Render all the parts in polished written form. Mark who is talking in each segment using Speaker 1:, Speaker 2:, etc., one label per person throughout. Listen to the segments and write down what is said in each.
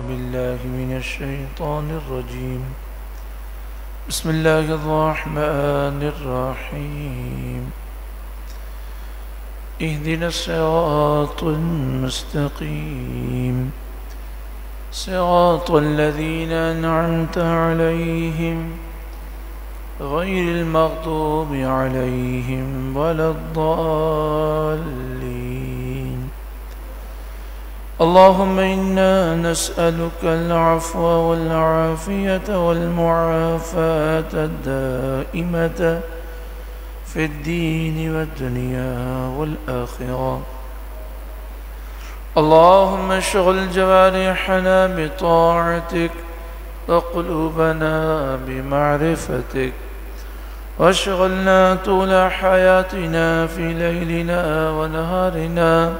Speaker 1: بالله من الشيطان الرجيم. بسم الله الرحمن الرحيم. اهدنا الصراط المستقيم صراط الذين أنعمت عليهم غير المغضوب عليهم ولا الضالين. اللهم إنا نسألك العفو والعافية والمعافاة الدائمة في الدين والدنيا والآخرة. اللهم اشغل جوارحنا بطاعتك وقلوبنا بمعرفتك، واشغلنا طول حياتنا في ليلنا ونهارنا،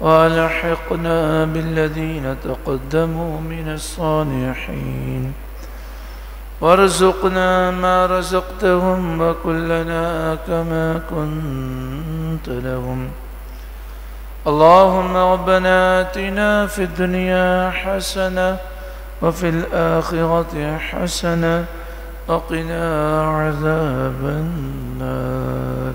Speaker 1: وألحقنا بالذين تقدموا من الصالحين، وارزقنا ما رزقتهم وكلنا كما كنت لهم. اللهم ربنا آتنا في الدنيا حسنة وفي الآخرة حسنة وقنا عذاب النار.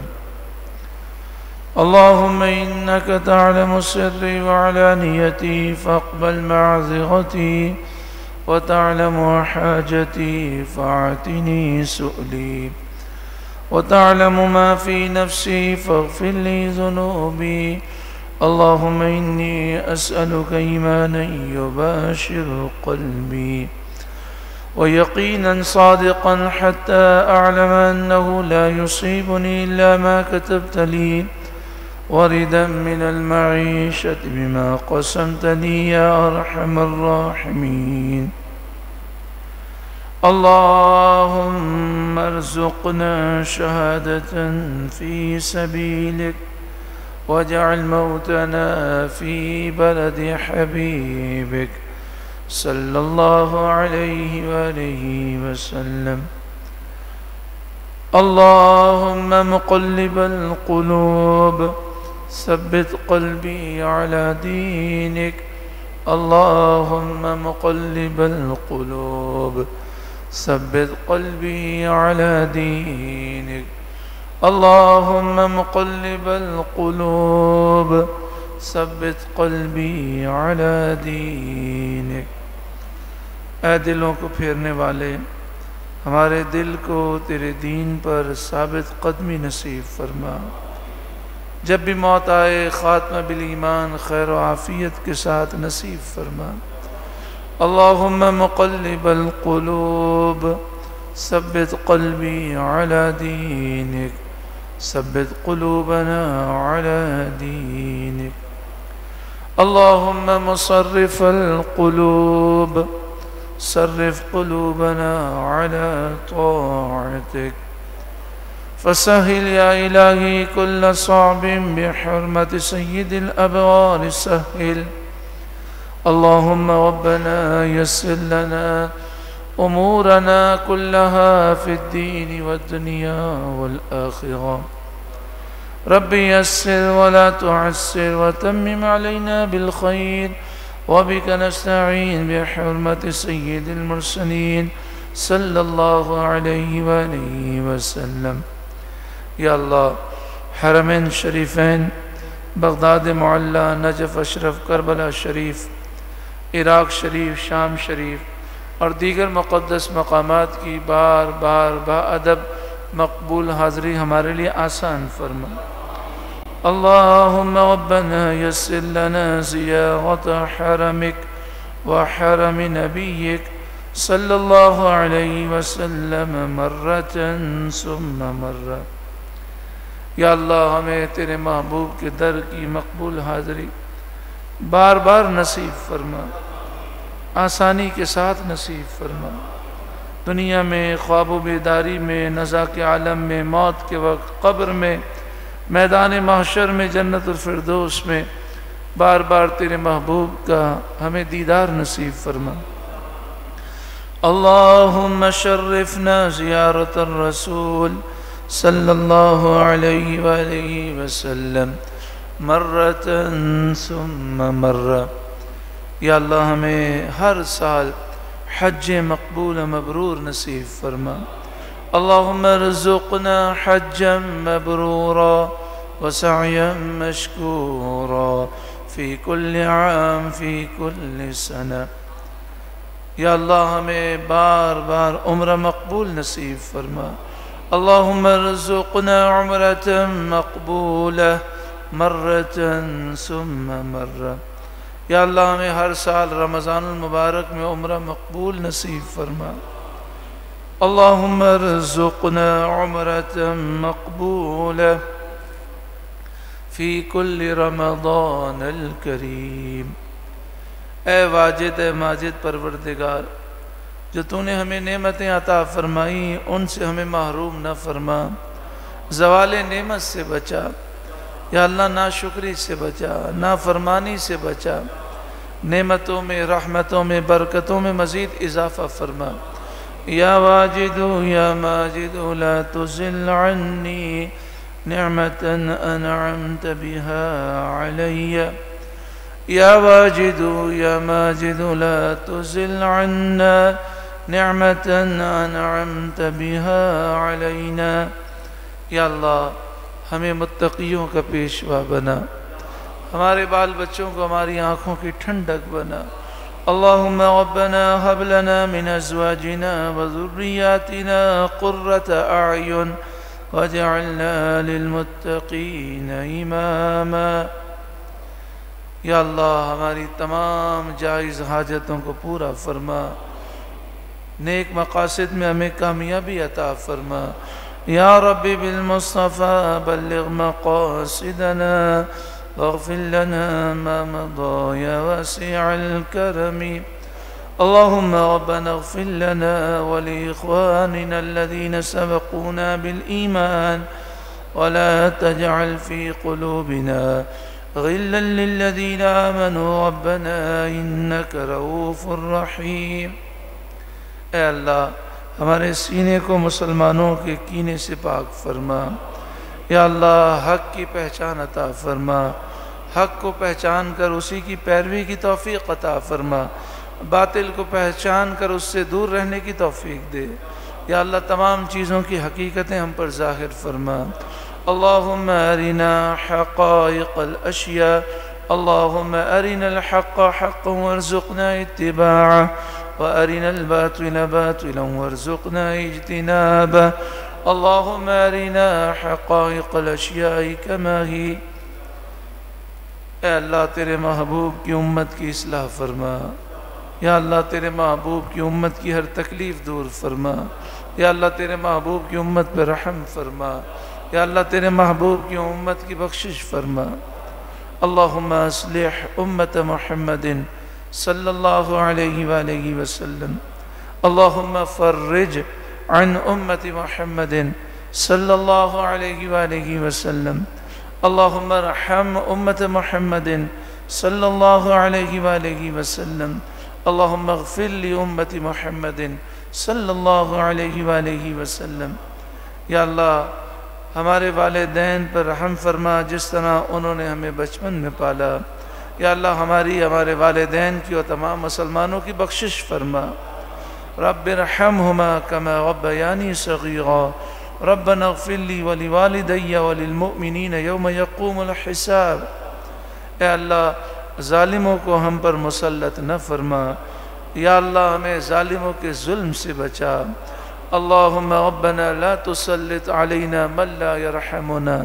Speaker 1: اللهم إنك تعلم سري وعلانيتي فاقبل معذرتي، وتعلم حاجتي فاعتني سؤلي، وتعلم ما في نفسي فاغفر لي ذنوبي. اللهم إني أسألك إيمانا يباشر قلبي، ويقينا صادقا حتى أعلم أنه لا يصيبني إلا ما كتبت لي، وردا من المعيشة بما قسمت لي يا أرحم الراحمين. اللهم ارزقنا شهادة في سبيلك، واجعل موتنا في بلد حبيبك صلى الله عليه وآله وسلم. اللهم مقلب القلوب ثبت قلبي على دينك. اللهم مقلب القلوب ثبت قلبي على دينك. اللهم مقلب القلوب ثبت قلبي على دينك. اے دلوں کو پھیرنے والے، ہمارے دل کو تیرے دین پر ثابت قدمی نصیب فرما. جب بھی موت آئے خاتمہ بالایمان خیر و عافیت کے ساتھ نصیب فرما. اللہم مقلب القلوب ثبت قلبی علی دینک، ثبت قلوبنا علی دینک. اللہم مصرف القلوب صرف قلوبنا على طاعتك. فسهل يا إلهي كل صعب بحرمة سيد الأبرار سهل. اللهم ربنا يسر لنا أمورنا كلها في الدين والدنيا والآخرة. ربي يسر ولا تعسر وتمم علينا بالخير، وبك نستعين بحرمة سيد المرسلين صلى الله عليه وآله وسلم. یا اللہ، حرمین شریفین بغداد معلیٰ، نجف اشرف، کربلا شریف، عراق شریف، شام شریف اور دیگر مقدس مقامات کی بار بار بادب مقبول حاضری ہمارے لیے آسان فرما. اللهم ربنا يسر لنا زيارة حرمك وحرم نبيك صلى الله عليه وسلم مرة ثم مرة. یا اللہ، ہمیں تیرے محبوب کے در کی مقبول حاضری بار بار نصیب فرما، آسانی کے ساتھ نصیب فرما. دنیا میں، خواب و بیداری میں، نزا کے عالم میں، موت کے وقت، قبر میں، میدان محشر میں، جنت الفردوس میں بار بار تیرے محبوب کا ہمیں دیدار نصیب فرما. اللہم شرفنا زیارت الرسول صلی اللہ علیہ وآلہ وسلم مرة ثم مرة. یا اللہ ہمیں ہر سال حج مقبول مبرور نصیب فرما. اللہم ارزقنا حجا مبرورا وسعیا مشکورا فی کل عام فی کل سنہ. یا اللہ ہمیں بار بار عمرہ مقبول نصیب فرما. اللہم ارزقنا عمرة مقبولة مرة ثم مرة. یا اللہ ہمیں ہر سال رمضان المبارک میں عمرہ مقبول نصیب فرما. اللہم ارزقنا عمرة مقبولة فی کل رمضان الکریم. اے واجد اے ماجد پروردگار، جو تو نے ہمیں نعمتیں عطا فرمائیں ان سے ہمیں محروم نہ فرما. زوال نعمت سے بچا یا اللہ، ناشکری سے بچا، نافرمانی سے بچا. نعمتوں میں، رحمتوں میں، برکتوں میں مزید اضافہ فرما. یا واجد یا ماجد لا تزل عنی نعمة انعمت بها علی. یا واجد یا ماجد لا تزل عنا نعمة انعمت بها علینا. یا اللہ ہمیں متقیوں کا پیشوا بنا، ہمارے بال بچوں کو ہماری آنکھوں کی ٹھنڈک بنا. اللہم ربنا هب لنا من ازواجنا وذریاتنا قرة اعین واجعلنا للمتقین اماما. یا اللہ ہماری تمام جائز حاجتوں کو پورا فرما، نیک مقاصد میں ہمیں کامیابی عطا فرما. یا ربی بالمصطفى بلغ مقاصدنا واغفر لنا ما مضى يا واسع الكرم. اللهم ربنا اغفر لنا ولإخواننا الذين سبقونا بالإيمان ولا تجعل في قلوبنا غلا للذين آمنوا ربنا إنك رؤوف رحيم. اے اللہ ہمارے سینے کو مسلمانوں کے کینے سے پاک فرما. یا اللہ حق کی پہچان عطا فرما، حق کو پہچان کر اسی کی پیروی کی توفیق عطا فرما، باطل کو پہچان کر اس سے دور رہنے کی توفیق دے. یا اللہ تمام چیزوں کی حقیقتیں ہم پر ظاہر فرما. اللہم ارنا حقائق الاشیاء، اللہم ارنا الحق حقا وارزقنا اتباعه وارنا الباطل باطلا وارزقنا اجتنابه. اللہم ارنا حقائق الاشیاء کما ہی. اے اللہ تیرے محبوب کی امت کی اصلاح فرما. یا اللہ تیرے محبوب کی امت کی ہر تکلیف دور فرما. یا اللہ تیرے محبوب کی امت پہ رحم فرما. یا اللہ تیرے محبوب کی امت کی بخشش فرما. اللہم اصلح امت محمد صلی اللہ علیہ وآلہ وسلم. اللہم فرج عن امت محمد صلی اللہ علیہ وآلہ وسلم. اللہم ارحم امت محمد صلی اللہ علیہ وآلہ وسلم. اللہم اغفر لی امت محمد صلی اللہ علیہ وآلہ وسلم. یا اللہ ہمارے والدین پر رحم فرما جس طرح انہوں نے ہمیں بچپن میں پالا. یا اللہ ہمارے والدین کی اور تمام مسلمانوں کی بخشش فرما. رب ارحمہما کما ربیانی صغیرا. ربنا اغفر لی ولوالدی وللمؤمنین یوم یقوم الحساب. اے اللہ ظالموں کو ہم پر مسلط نہ فرما. یا اللہ ہمیں ظالموں کے ظلم سے بچا. اللہم ربنا لا تسلط علینا من لا يرحمنا.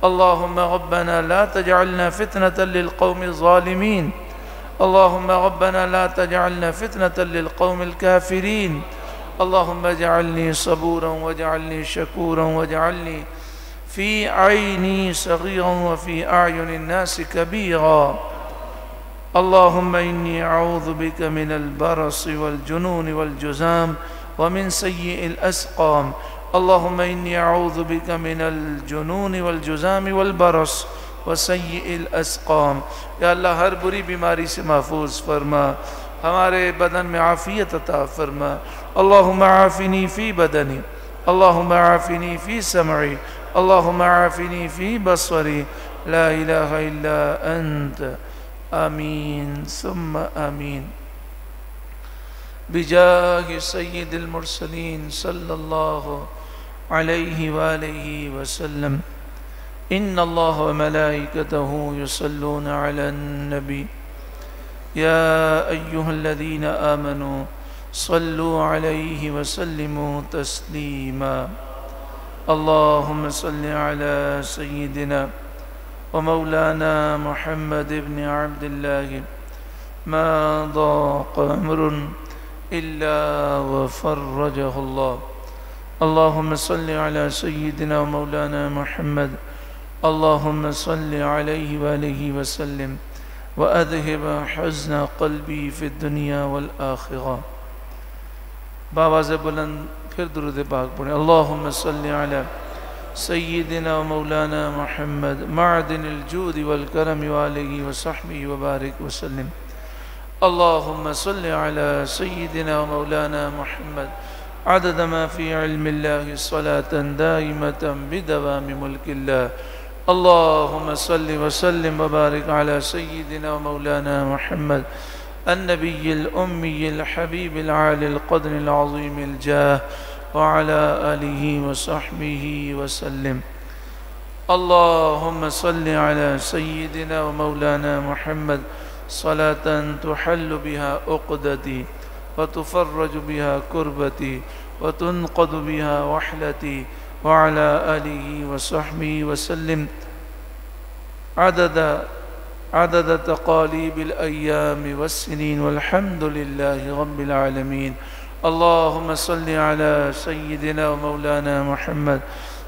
Speaker 1: اللہم ربنا لا تجعلنا فتنة للقوم الظالمین. اللہم ربنا لا تجعلنا فتنة للقوم الكافرین. اللہم اجعلنی صبورا واجعلنی شکورا واجعلنی فی عینی صغیرا وفی اعین الناس کبیرا. اللہم انی اعوذ بک من البرص والجنون والجزام ومن سیئ الاسقام. اللہم انی اعوذ بک من الجنون والجزام والبرص وسیئ الاسقام. یا اللہ ہر بری بیماری سے محفوظ فرما، ہمارے بدن میں عافیت عطا فرما. اللہم عافنی فی بدنی، اللہم عافنی فی سمعی، اللہم عافنی فی بصری. لا الہ الا انت آمين ثم آمين بجاه سيد المرسلين صلى الله عليه وآله وسلم. إن الله وملائكته يصلون على النبي يا أيها الذين آمنوا صلوا عليه وسلموا تسليما. اللهم صل على سيدنا ومولانا محمد بن عبد الله ما ضاق أمر إلا وفرجه الله. اللهم صل على سيدنا ومولانا محمد. اللهم صل عليه وآله وسلم وأذهب حزن قلبي في الدنيا والآخرة. بآواز بلند پھر درود پاک پڑھیں. اللهم صل على سيدنا ومولانا محمد معدن الجود والكرم وآله وصحبه وبارك وسلم. اللهم صل على سيدنا ومولانا محمد عدد ما في علم الله صلاة دائمة بدوام ملك الله. اللهم صل وسلم وبارك على سيدنا ومولانا محمد النبي الأمي الحبيب العالي القدر العظيم الجاه وعلى آله وصحبه وسلم. اللهم صل على سيدنا ومولانا محمد صلاة تحل بها عقدتي وتفرج بها كربتي وتنقض بها وحلتي وعلى آله وصحبه وسلم عدد تقاليب الأيام والسنين والحمد لله رب العالمين. اللهم صل على سيدنا ومولانا محمد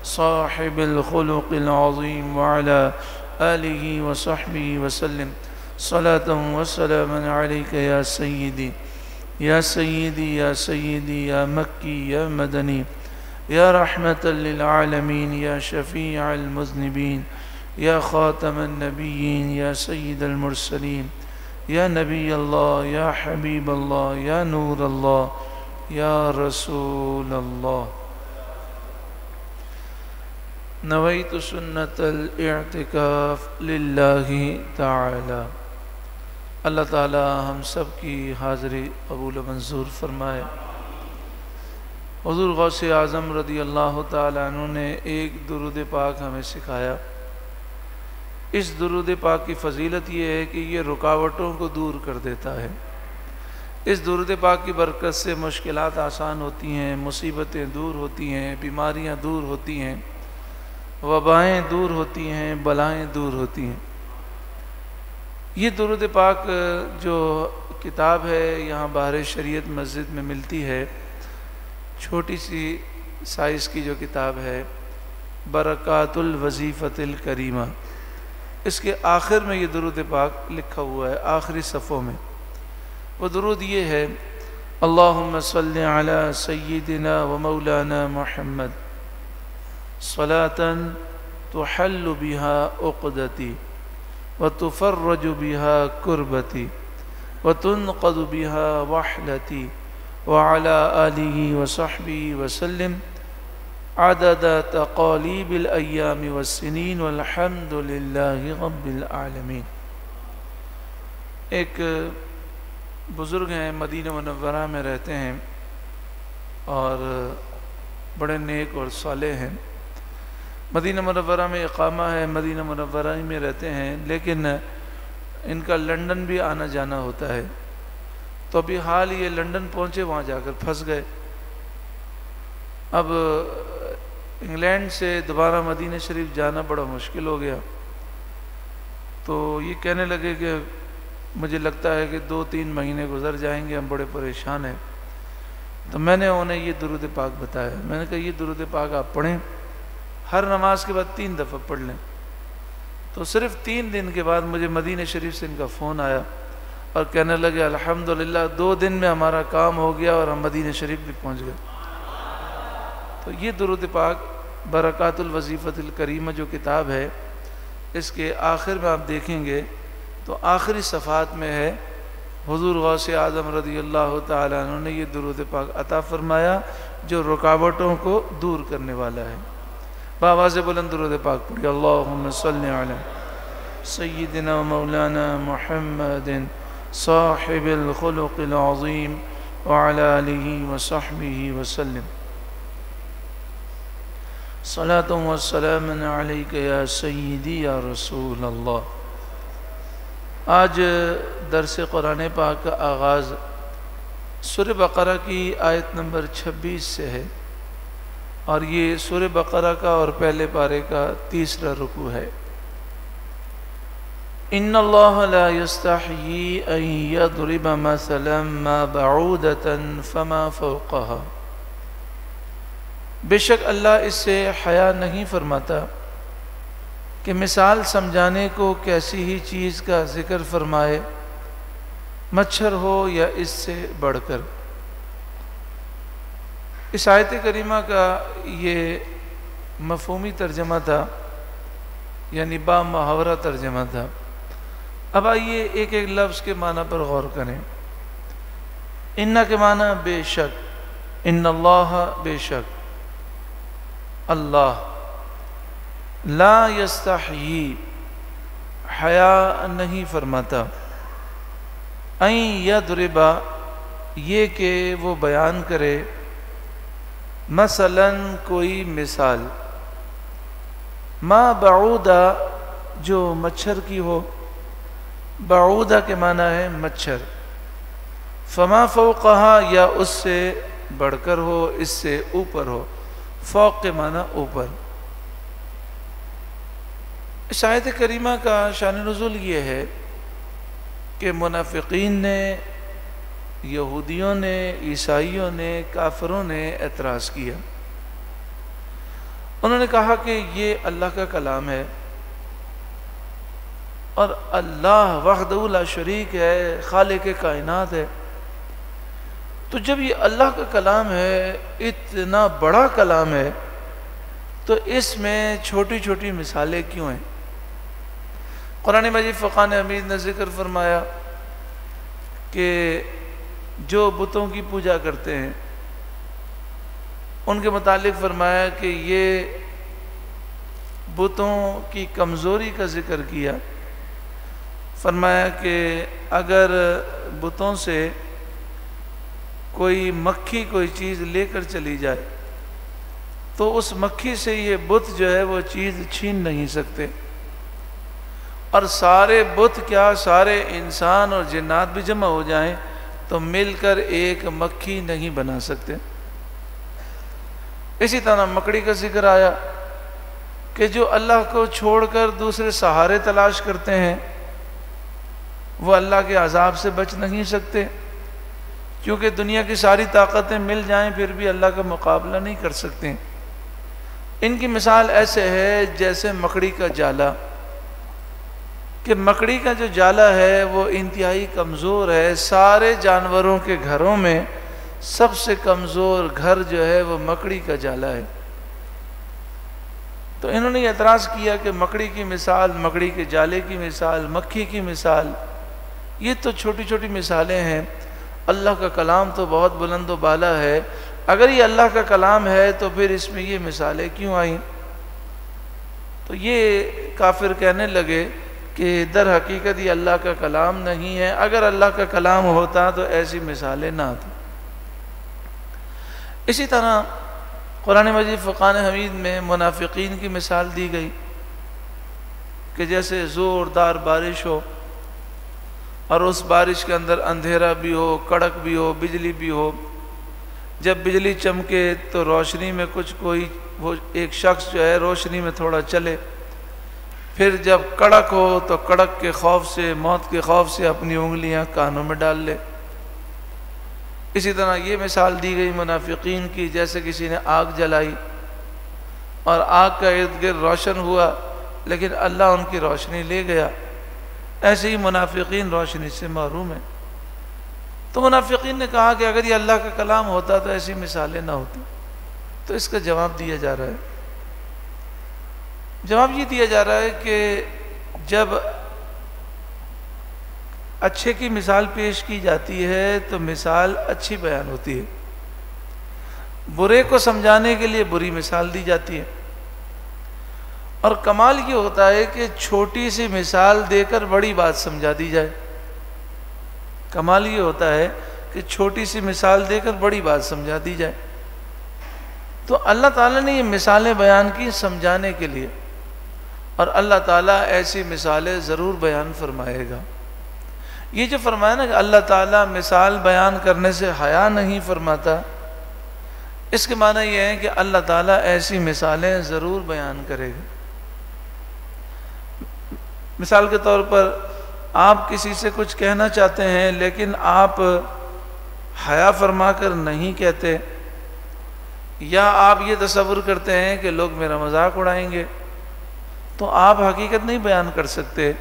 Speaker 1: صاحب الخلق العظيم وعلى آله وصحبه وسلم صلاة وسلاما عليك يا سيدي يا سيدي يا سيدي يا مكي يا مدني يا رحمة للعالمين يا شفيع المذنبين يا خاتم النبيين يا سيد المرسلين يا نبي الله يا حبيب الله يا نور الله يا رسول الله. نويت سنة الاعتكاف لله تعالى. اللہ تعالی ہم سب کی حاضری قبول و منظور فرمائے. حضور غوث اعظم رضی اللہ تعالی عنہ نے ایک درود پاک ہمیں سکھایا. اس درود پاک کی فضیلت یہ ہے کہ یہ رکاوٹوں کو دور کر دیتا ہے. اس درود پاک کی برکت سے مشکلات آسان ہوتی ہیں، مصیبتیں دور ہوتی ہیں، بیماریاں دور ہوتی ہیں، وبائیں دور ہوتی ہیں، بلائیں دور ہوتی ہیں. یہ درود پاک جو کتاب ہے یہاں باہر شریعت مسجد میں ملتی ہے، چھوٹی سی سائز کی جو کتاب ہے برکات الوظیفۃ الکریمہ. اس کے آخر میں یہ درود پاک لکھا ہوا ہے، آخری صفحوں میں. وہ درود یہ ہے: اللہم صل علی سیدنا و مولانا محمد صلاة تحل بها عقدتی وتفرج بها كربتي وتنقض بها وحلتي وعلى آله وصحبه وسلم عدد تقاليب الأيام والسنين والحمد لله رب العالمين. ایک بزرگ ہیں، مدینہ منورہ میں رہتے ہیں اور بڑے نیک اور صالح ہیں. مدینہ منورہ میں اقامہ ہے، مدینہ منورہ میں رہتے ہیں، لیکن ان کا لندن بھی آنا جانا ہوتا ہے. تو ابھی حال یہ لندن پہنچے، وہاں جا کر پھنس گئے. اب انگلینڈ سے دوبارہ مدینہ شریف جانا بڑا مشکل ہو گیا. تو یہ کہنے لگے کہ مجھے لگتا ہے کہ 2-3 مہینے گزر جائیں گے، ہم بڑے پریشان ہیں. تو میں نے انہیں یہ درود پاک بتایا. میں نے کہا یہ درود پاک آپ پڑھیں، ہر نماز کے بعد 3 دفعہ پڑھ لیں. تو صرف 3 دن کے بعد مجھے مدینہ شریف سے ان کا فون آیا اور کہنے لگے الحمدللہ 2 دن میں ہمارا کام ہو گیا اور ہم مدینہ شریف بھی پہنچ گئے. تو یہ درود پاک برکات الوظیفۃ الکریمہ جو کتاب ہے، اس کے آخر میں آپ دیکھیں گے تو آخری صفحات میں ہے حضور غوث اعظم رضی اللہ تعالیٰ عنہ نے یہ درود پاک عطا فرمایا جو رکاوٹوں کو دور کرنے والا ہے. بآواز بلند درود پاک پڑھیں. اللہم صل علی سيدنا ومولانا محمد صاحب الخلق العظيم وعلى آله وصحبه وسلم صلاة والسلام عليك يا سيدي يا رسول اللہ۔ آج درس قرآن پاک کا آغاز سورہ بقرہ کی آیت نمبر 26 سے ہے، اور یہ سورہ بقرہ کا اور پہلے پارے کا تیسرا رکوع ہے۔ ان اللہ لا یستحیی ان یضرب مثلا ما بعودۃ فما فوقها، بے شک اللہ اس سے حیا نہیں فرماتا کہ مثال سمجھانے کو کیسی ہی چیز کا ذکر فرمائے، مچھر ہو یا اس سے بڑھ کر۔ اس آیت کریمہ کا یہ مفہومی ترجمہ تھا، یعنی با محاورہ ترجمہ تھا۔ اب آئیے ایک ایک لفظ کے معنی پر غور کریں۔ ان کے معنی بے شک، ان اللہ بے شک، اللہ لا یستحیی حیا نہیں فرماتا، ان یضرب یہ کہ وہ بیان کرے، مثلا کوئی مثال، ما بعودہ جو مچھر کی ہو، بعودہ کے معنی ہے مچھر، فما فوقہا یا اس سے بڑھ کر ہو، اس سے اوپر ہو، فوق کے معنی اوپر۔ اس آیت کریمہ کا شان نزول یہ ہے کہ منافقین نے، یہودیوں نے، عیسائیوں نے، کافروں نے اعتراض کیا۔ انہوں نے کہا کہ یہ اللہ کا کلام ہے، اور اللہ وحدہ لا شریک ہے، خالق کائنات ہے، تو جب یہ اللہ کا کلام ہے، اتنا بڑا کلام ہے، تو اس میں چھوٹی چھوٹی مثالیں کیوں ہیں؟ قرآن مجید فرقان حمید نے ذکر فرمایا کہ جو بتوں کی پوجا کرتے ہیں ان کے متعلق فرمایا کہ یہ بتوں کی کمزوری کا ذکر کیا۔ فرمایا کہ اگر بتوں سے کوئی مکھی کوئی چیز لے کر چلی جائے تو اس مکھی سے یہ بت جو ہے وہ چیز چھین نہیں سکتے، اور سارے بت کیا، سارے انسان اور جنات بھی جمع ہو جائیں تو مل کر ایک مکھی نہیں بنا سکتے۔ اسی طرح مکڑی کا ذکر آیا کہ جو اللہ کو چھوڑ کر دوسرے سہارے تلاش کرتے ہیں وہ اللہ کے عذاب سے بچ نہیں سکتے، کیونکہ دنیا کی ساری طاقتیں مل جائیں پھر بھی اللہ کا مقابلہ نہیں کر سکتے۔ ان کی مثال ایسے ہے جیسے مکڑی کا جالا، کہ مکڑی کا جو جالا ہے وہ انتہائی کمزور ہے، سارے جانوروں کے گھروں میں سب سے کمزور گھر جو ہے وہ مکڑی کا جالا ہے۔ تو انہوں نے اعتراض کیا کہ مکڑی کی مثال، مکڑی کے جالے کی مثال، مکھی کی مثال، یہ تو چھوٹی چھوٹی مثالیں ہیں، اللہ کا کلام تو بہت بلند و بالا ہے، اگر یہ اللہ کا کلام ہے تو پھر اس میں یہ مثالیں کیوں آئیں؟ تو یہ کافر کہنے لگے کہ در حقیقت یہ اللہ کا کلام نہیں ہے، اگر اللہ کا کلام ہوتا تو ایسی مثالیں نہ آتی۔ اسی طرح قرآن مجید فرقان حمید میں منافقین کی مثال دی گئی کہ جیسے زوردار بارش ہو اور اس بارش کے اندر اندھیرا بھی ہو، کڑک بھی ہو، بجلی بھی ہو، جب بجلی چمکے تو روشنی میں کوئی وہ ایک شخص جو ہے روشنی میں تھوڑا چلے، پھر جب کڑک ہو تو کڑک کے خوف سے، موت کے خوف سے اپنی انگلیاں کانوں میں ڈال لے۔ اسی طرح یہ مثال دی گئی منافقین کی، جیسے کسی نے آگ جلائی اور آگ کا ارد گرد روشن ہوا لیکن اللہ ان کی روشنی لے گیا، ایسے ہی منافقین روشنی سے محروم ہیں۔ تو منافقین نے کہا کہ اگر یہ اللہ کا کلام ہوتا تو ایسی مثالیں نہ ہوتی۔ تو اس کا جواب دیا جا رہا ہے، جواب یہ دیا جا رہا ہے کہ جب اچھے کی مثال پیش کی جاتی ہے تو مثال اچھی بیان ہوتی ہے، برے کو سمجھانے کے لیے بری مثال دی جاتی ہے، اور کمال یہ ہوتا ہے کہ چھوٹی سی مثال دے کر بڑی بات سمجھا دی جائے. کمال یہ ہوتا ہے کہ چھوٹی سی مثال دے کر بڑی بات سمجھا دی جائے. تو اللہ تعالیٰ نے یہ مثالیں بیان کی سمجھانے کے لیے، اور اللہ تعالیٰ ایسی مثالیں ضرور بیان فرمائے گا. یہ جو فرمایا نا کہ اللہ تعالیٰ مثال بیان کرنے سے حیا نہیں فرماتا، اس کے معنی یہ ہے کہ اللہ تعالیٰ ایسی مثالیں ضرور بیان کرے گا. مثال کے طور پر آپ کسی سے کچھ کہنا چاہتے ہیں لیکن آپ حیا فرما کر نہیں کہتے، یا آپ یہ تصور کرتے ہیں کہ لوگ میرا مذاق اڑائیں گے، تو آپ حقیقت نہیں بیان کر سکتے.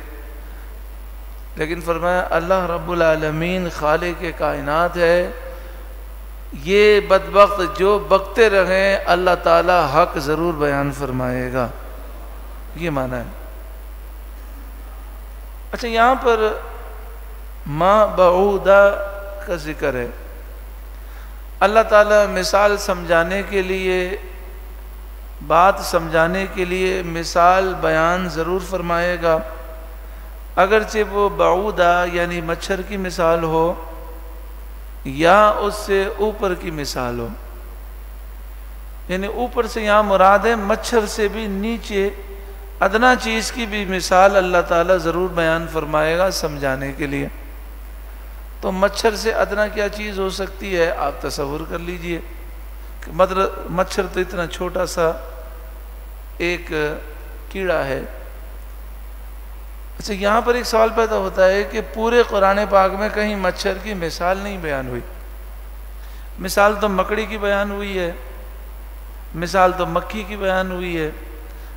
Speaker 1: لیکن فرمایا اللہ رب العالمین خالق کائنات ہے، یہ بدبخت جو بکتے رہیں اللہ تعالی حق ضرور بیان فرمائے گا. یہ معنی ہے. اچھا، یہاں پر ما بعودہ کا ذکر ہے. اللہ تعالیٰ مثال سمجھانے کے لیے، بات سمجھانے کے لیے مثال بیان ضرور فرمائے گا، اگرچہ وہ بعودہ یعنی مچھر کی مثال ہو یا اس سے اوپر کی مثال ہو. یعنی اوپر سے یہاں مراد ہے مچھر سے بھی نیچے ادنا چیز کی بھی مثال اللہ تعالیٰ ضرور بیان فرمائے گا سمجھانے کے لیے. تو مچھر سے ادنا کیا چیز ہو سکتی ہے آپ تصور کر لیجئے کہ مطلب مچھر تو اتنا چھوٹا سا ایک کیڑا ہے. اچھا، یہاں پر ایک سوال پیدا ہوتا ہے کہ پورے قرآن پاک میں کہیں مچھر کی مثال نہیں بیان ہوئی. مثال تو مکڑی کی بیان ہوئی ہے، مثال تو مکھی کی بیان ہوئی ہے،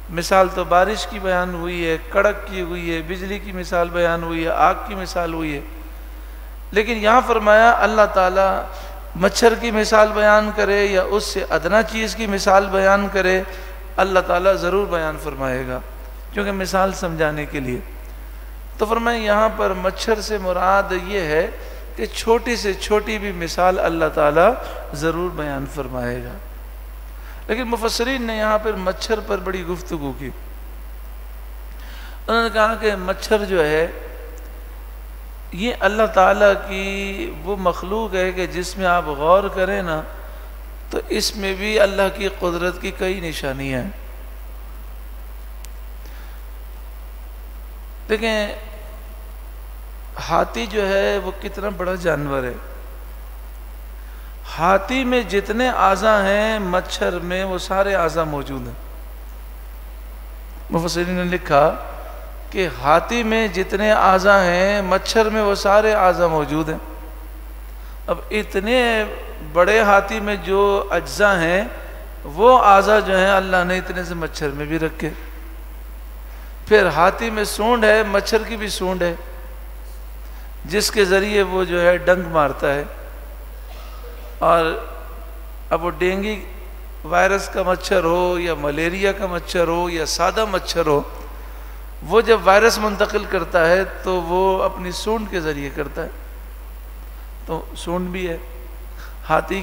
Speaker 1: مثال تو بارش کی بیان ہوئی ہے، کڑک کی ہوئی ہے، بجلی کی مثال بیان ہوئی ہے، آگ کی مثال ہوئی ہے. لیکن یہاں فرمایا اللہ تعالیٰ مچھر کی مثال بیان کرے یا اس سے ادنا چیز کی مثال بیان کرے، اللہ تعالیٰ ضرور بیان فرمائے گا، کیونکہ مثال سمجھانے کے لیے. تو فرمایا یہاں پر مچھر سے مراد یہ ہے کہ چھوٹی سے چھوٹی بھی مثال اللہ تعالیٰ ضرور بیان فرمائے گا. لیکن مفسرین نے یہاں پر مچھر پر بڑی گفتگو کی. انہوں نے کہا کہ مچھر جو ہے یہ اللہ تعالیٰ کی وہ مخلوق ہے کہ جس میں آپ غور کریں نا تو اس میں بھی اللہ کی قدرت کی کئی نشانیاں ہیں. دیکھیں ہاتھی جو ہے وہ کتنا بڑا جانور ہے. ہاتھی میں جتنے اعضاء ہیں مچھر میں وہ سارے اعضاء موجود ہیں. مفسرین نے لکھا کہ ہاتھی میں جتنے اعضاء ہیں مچھر میں وہ سارے اعضاء موجود ہیں. اب اتنے بڑے ہاتھی میں جو اجزاء ہیں وہ اعضاء جو ہیں اللہ نے اتنے سے مچھر میں بھی رکھے. پھر ہاتھی میں سونڈ ہے، مچھر کی بھی سونڈ ہے جس کے ذریعے وہ جو ہے ڈنک مارتا ہے. اور اب وہ ڈینگی وائرس کا مچھر ہو یا ملیریا کا مچھر ہو یا سادہ مچھر ہو، وہ جب وائرس منتقل کرتا ہے تو وہ اپنی سونڈ کے ذریعے کرتا ہے. تو سونڈ بھی ہے. ہاتھی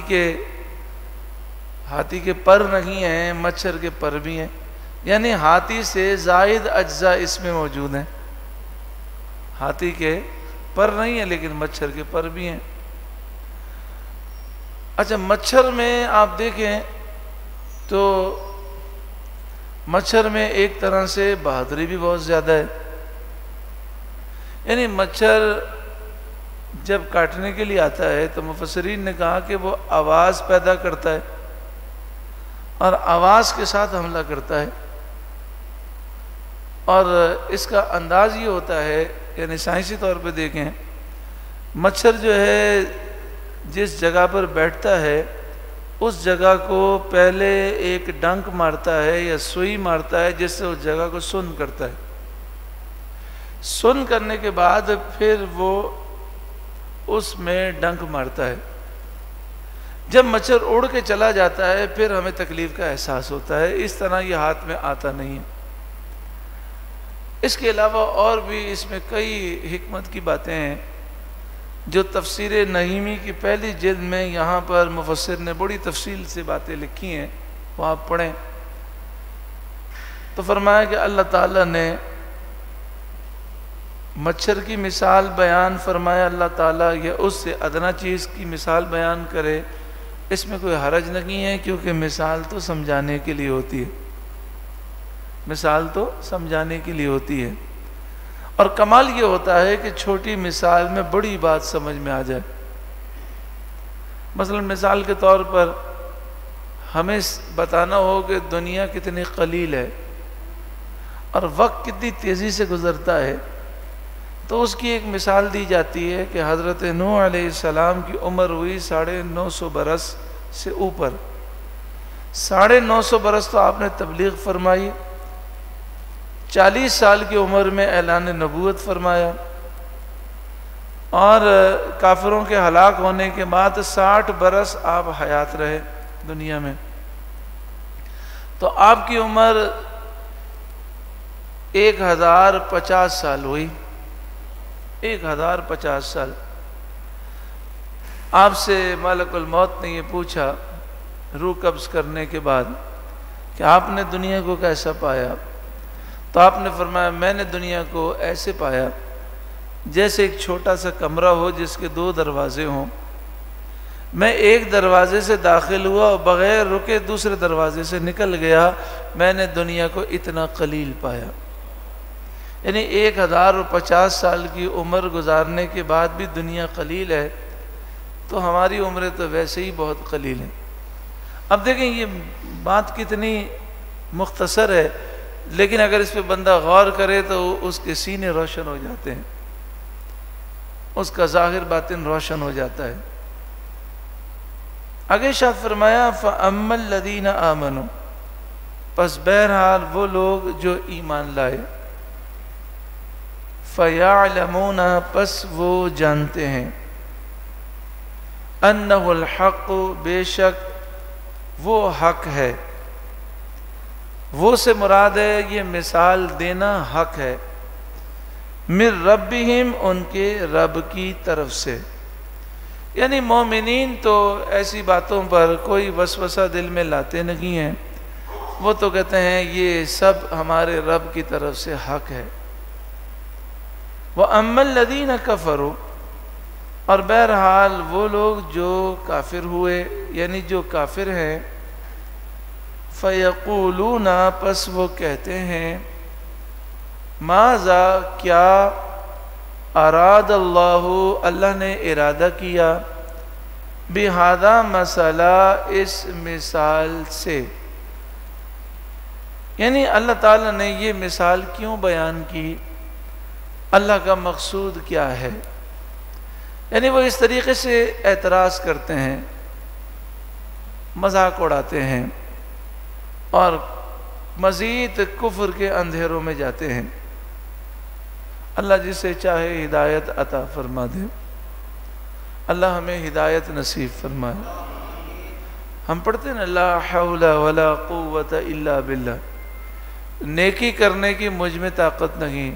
Speaker 1: کے پر نہیں ہیں، مچھر کے پر بھی ہیں. یعنی ہاتھی سے زائد اجزاء اس میں موجود ہیں. ہاتھی کے پر نہیں ہیں لیکن مچھر کے پر بھی ہیں. اچھا، مچھر میں آپ دیکھیں تو مچھر میں ایک طرح سے بہادری بھی بہت زیادہ ہے. یعنی مچھر جب کاٹنے کے لیے آتا ہے تو مفسرین نے کہا کہ وہ آواز پیدا کرتا ہے اور آواز کے ساتھ حملہ کرتا ہے. اور اس کا انداز یہ ہوتا ہے، یعنی سائنسی طور پہ دیکھیں، مچھر جو ہے جس جگہ پر بیٹھتا ہے اس جگہ کو پہلے ایک ڈنک مارتا ہے یا سوئی مارتا ہے جس سے اس جگہ کو سن کرتا ہے. سن کرنے کے بعد پھر وہ اس میں ڈنک مارتا ہے. جب مچھر اڑ کے چلا جاتا ہے پھر ہمیں تکلیف کا احساس ہوتا ہے. اس طرح یہ ہاتھ میں آتا نہیں ہے. اس کے علاوہ اور بھی اس میں کئی حکمت کی باتیں ہیں جو تفسیر نعیمی کی پہلی جلد میں یہاں پر مفسر نے بڑی تفصیل سے باتیں لکھی ہیں، وہ آپ پڑھیں. تو فرمایا کہ اللہ تعالیٰ نے مچھر کی مثال بیان فرمایا، اللہ تعالیٰ یا اس سے ادنا چیز کی مثال بیان کرے، اس میں کوئی حرج نہیں ہے، کیونکہ مثال تو سمجھانے کے لیے ہوتی ہے، مثال تو سمجھانے کے لیے ہوتی ہے۔ اور کمال یہ ہوتا ہے کہ چھوٹی مثال میں بڑی بات سمجھ میں آ جائے۔ مثلا مثال کے طور پر ہمیں بتانا ہو کہ دنیا کتنی قلیل ہے اور وقت کتنی تیزی سے گزرتا ہے، تو اس کی ایک مثال دی جاتی ہے کہ حضرت نوح علیہ السلام کی عمر ہوئی 950 برس سے اوپر۔ 950 برس تو آپ نے تبلیغ فرمائی، 40 سال کی عمر میں اعلان نبوت فرمایا، اور کافروں کے ہلاک ہونے کے بعد 60 برس آپ حیات رہے دنیا میں۔ تو آپ کی عمر 1050 سال ہوئی، 1050 سال۔ آپ سے ملک الموت نے یہ پوچھا روح قبض کرنے کے بعد کہ آپ نے دنیا کو کیسا پایا؟ تو آپ نے فرمایا میں نے دنیا کو ایسے پایا جیسے ایک چھوٹا سا کمرہ ہو جس کے 2 دروازے ہوں، میں ایک دروازے سے داخل ہوا اور بغیر رکے دوسرے دروازے سے نکل گیا، میں نے دنیا کو اتنا قلیل پایا۔ یعنی 1050 سال کی عمر گزارنے کے بعد بھی دنیا قلیل ہے، تو ہماری عمریں تو ویسے ہی بہت قلیل ہیں۔ اب دیکھیں یہ بات کتنی مختصر ہے، لیکن اگر اس پہ بندہ غور کرے تو اس کے سینے روشن ہو جاتے ہیں، اس کا ظاہر باطن روشن ہو جاتا ہے۔ آگے ارشاد فرمایا فَأَمَّا الَّذِينَ آمَنُوا، پس بہرحال وہ لوگ جو ایمان لائے، فَيَعْلَمُونَ، پس وہ جانتے ہیں، أَنَّهُ الْحَقُّ، بے شک وہ حق ہے۔ وہ سے مراد ہے یہ مثال دینا حق ہے، مِن رَبِّهِمْ، ان کے رب کی طرف سے۔ یعنی مومنین تو ایسی باتوں پر کوئی وسوسہ دل میں لاتے نہیں ہیں، وہ تو کہتے ہیں یہ سب ہمارے رب کی طرف سے حق ہے۔ وَأَمَّا الَّذِينَ كَفَرُوا، اور بہرحال وہ لوگ جو کافر ہوئے، یعنی جو کافر ہیں، فَيَقُولُونَ، پس وہ کہتے ہیں، ماذا، کیا، اراد اللہ، اللہ نے ارادہ کیا، بہذا، مسئلہ، اس مثال سے، یعنی اللہ تعالیٰ نے یہ مثال کیوں بیان کی، اللہ کا مقصود کیا ہے۔ یعنی وہ اس طریقے سے اعتراض کرتے ہیں، مذاق اڑاتے ہیں اور مزید کفر کے اندھیروں میں جاتے ہیں۔ اللہ جسے چاہے ہدایت عطا فرما دے، اللہ ہمیں ہدایت نصیب فرمائے۔ ہم پڑھتے ہیں لا حول ولا قوت الا باللہ، نیکی کرنے کی مجھ میں طاقت نہیں،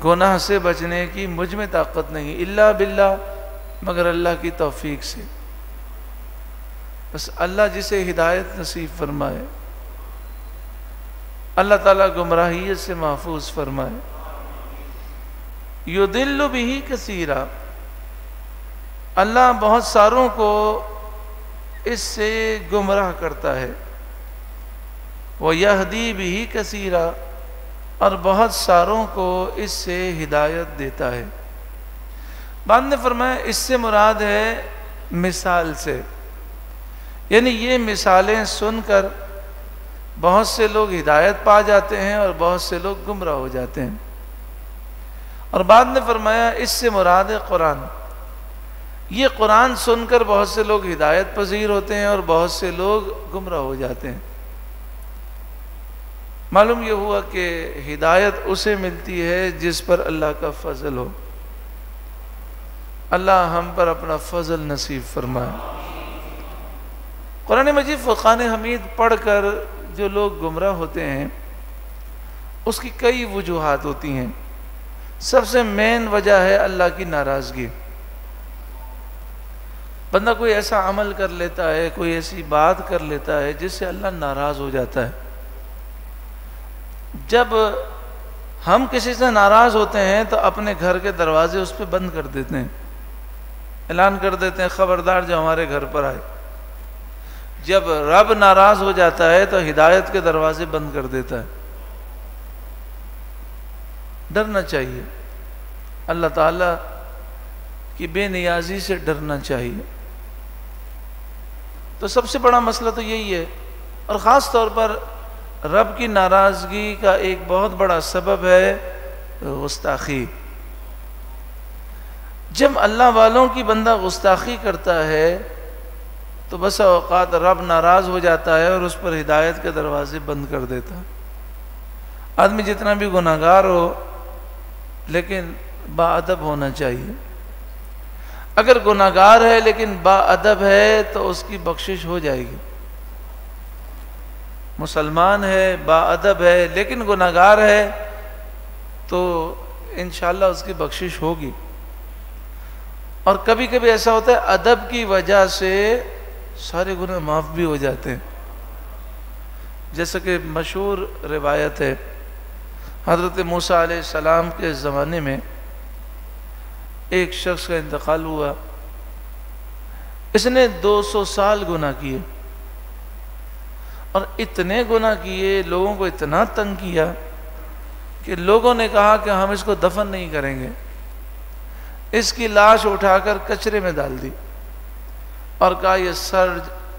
Speaker 1: گناہ سے بچنے کی مجھ میں طاقت نہیں، الا باللہ، مگر اللہ کی توفیق سے۔ بس اللہ جسے ہدایت نصیب فرمائے، اللہ تعالیٰ گمراہیت سے محفوظ فرمائے۔ یضل بہ کثیرا، اللہ بہت ساروں کو اس سے گمراہ کرتا ہے۔ ویہدی بہ کثیرا، اور بہت ساروں کو اس سے ہدایت دیتا ہے۔ بعد نے فرمایا اس سے مراد ہے مثال سے، یعنی یہ مثالیں سن کر بہت سے لوگ ہدایت پا جاتے ہیں اور بہت سے لوگ گمراہ ہو جاتے ہیں۔ اور بعد نے فرمایا اس سے مراد ہے قرآن، یہ قرآن سن کر بہت سے لوگ ہدایت پذیر ہوتے ہیں اور بہت سے لوگ گمراہ ہو جاتے ہیں۔ معلوم یہ ہوا کہ ہدایت اسے ملتی ہے جس پر اللہ کا فضل ہو۔ اللہ ہم پر اپنا فضل نصیب فرمائے۔ قرآن مجید فرقان حمید پڑھ کر جو لوگ گمراہ ہوتے ہیں اس کی کئی وجوہات ہوتی ہیں۔ سب سے مین وجہ ہے اللہ کی ناراضگی۔ بندہ کوئی ایسا عمل کر لیتا ہے، کوئی ایسی بات کر لیتا ہے جس سے اللہ ناراض ہو جاتا ہے۔ جب ہم کسی سے ناراض ہوتے ہیں تو اپنے گھر کے دروازے اس پہ بند کر دیتے ہیں، اعلان کر دیتے ہیں خبردار جو ہمارے گھر پر آئے۔ جب رب ناراض ہو جاتا ہے تو ہدایت کے دروازے بند کر دیتا ہے۔ ڈرنا چاہیے، اللہ تعالیٰ کی بے نیازی سے ڈرنا چاہیے۔ تو سب سے بڑا مسئلہ تو یہی ہے، اور خاص طور پر رب کی ناراضگی کا ایک بہت بڑا سبب ہے گستاخی۔ جب اللہ والوں کی بندہ گستاخی کرتا ہے تو بس اوقات رب ناراض ہو جاتا ہے اور اس پر ہدایت کے دروازے بند کر دیتا ہے۔ آدمی جتنا بھی گناہگار ہو لیکن با ادب ہونا چاہیے۔ اگر گناہگار ہے لیکن با ادب ہے تو اس کی بخشش ہو جائے گی۔ مسلمان ہے، با ادب ہے لیکن گناہگار ہے تو انشاءاللہ اس کی بخشش ہوگی۔ اور کبھی کبھی ایسا ہوتا ہے ادب کی وجہ سے سارے گناہ معاف بھی ہو جاتے ہیں، جیسا کہ مشہور روایت ہے، حضرت موسیٰ علیہ السلام کے زمانے میں ایک شخص کا انتقال ہوا، اس نے 200 سال گناہ کیے، اور اتنے گناہ کیے، لوگوں کو اتنا تنگ کیا کہ لوگوں نے کہا کہ ہم اس کو دفن نہیں کریں گے۔ اس کی لاش اٹھا کر کچرے میں ڈال دی اور کہا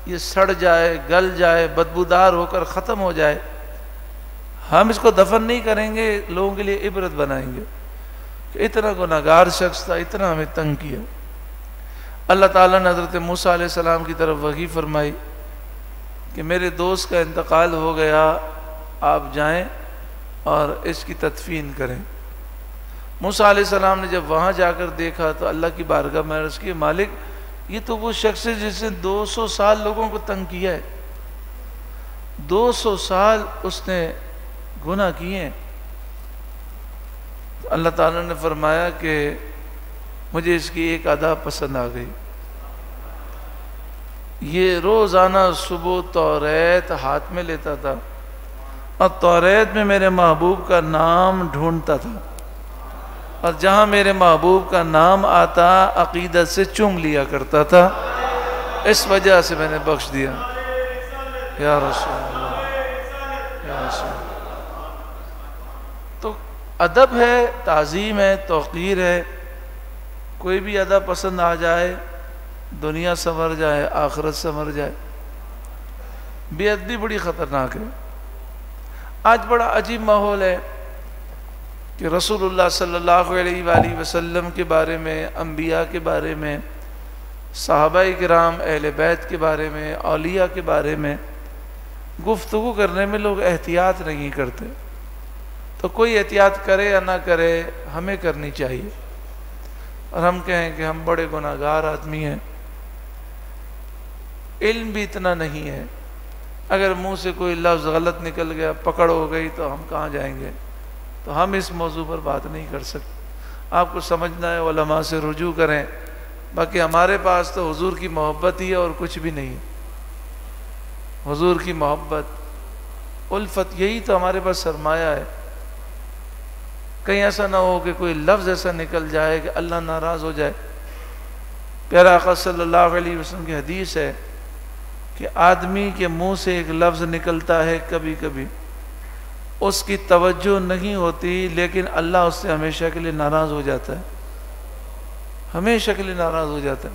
Speaker 1: یہ سڑ جائے، گل جائے، بدبودار ہو کر ختم ہو جائے، ہم اس کو دفن نہیں کریں گے، لوگوں کے لیے عبرت بنائیں گے کہ اتنا گناہگار شخص تھا، اتنا ہمیں تنگ کیا۔ اللہ تعالیٰ نے حضرت موسیٰ علیہ السلام کی طرف وحی فرمائی کہ میرے دوست کا انتقال ہو گیا، آپ جائیں اور اس کی تدفین کریں۔ موسیٰ علیہ السلام نے جب وہاں جا کر دیکھا تو اللہ کی بارگاہ میں عرض کی، مالک یہ تو وہ شخص ہے جس نے 200 سال لوگوں کو تنگ کیا ہے، 200 سال اس نے گناہ کیے ہیں۔ اللہ تعالیٰ نے فرمایا کہ مجھے اس کی ایک ادا پسند آ گئی، یہ روزانہ صبح توریت ہاتھ میں لیتا تھا اور توریت میں میرے محبوب کا نام ڈھونڈتا تھا، اور جہاں میرے محبوب کا نام آتا عقیدت سے چوم لیا کرتا تھا، اس وجہ سے میں نے بخش دیا۔ یا رسول اللہ، یا رسول اللہ۔ تو ادب ہے، تعظیم ہے، توقیر ہے۔ کوئی بھی ادب پسند آ جائے، دنیا سنور جائے، آخرت سنور جائے۔ بے ادبی بڑی خطرناک ہے۔ آج بڑا عجیب ماحول ہے کہ رسول اللہ صلی اللہ علیہ وآلہ وسلم کے بارے میں، انبیاء کے بارے میں، صحابہ کرام اہل بیت کے بارے میں، اولیاء کے بارے میں گفتگو کرنے میں لوگ احتیاط نہیں کرتے۔ تو کوئی احتیاط کرے یا نہ کرے، ہمیں کرنی چاہیے۔ اور ہم کہیں کہ ہم بڑے گناہگار آدمی ہیں، علم بھی اتنا نہیں ہے، اگر منہ سے کوئی لفظ غلط نکل گیا، پکڑ ہو گئی تو ہم کہاں جائیں گے؟ تو ہم اس موضوع پر بات نہیں کر سکتے۔ آپ کو سمجھنا ہے، علماء سے رجوع کریں۔ باقی ہمارے پاس تو حضور کی محبت ہی ہے اور کچھ بھی نہیں۔ حضور کی محبت، الفت، یہی تو ہمارے پاس سرمایہ ہے۔ کہیں ایسا نہ ہو کہ کوئی لفظ ایسا نکل جائے کہ اللہ ناراض ہو جائے۔ پیارا آقا صلی اللہ علیہ وسلم کی حدیث ہے کہ آدمی کے منہ سے ایک لفظ نکلتا ہے، کبھی کبھی اس کی توجہ نہیں ہوتی، لیکن اللہ اس سے ہمیشہ کے لیے ناراض ہو جاتا ہے، ہمیشہ کے لیے ناراض ہو جاتا ہے۔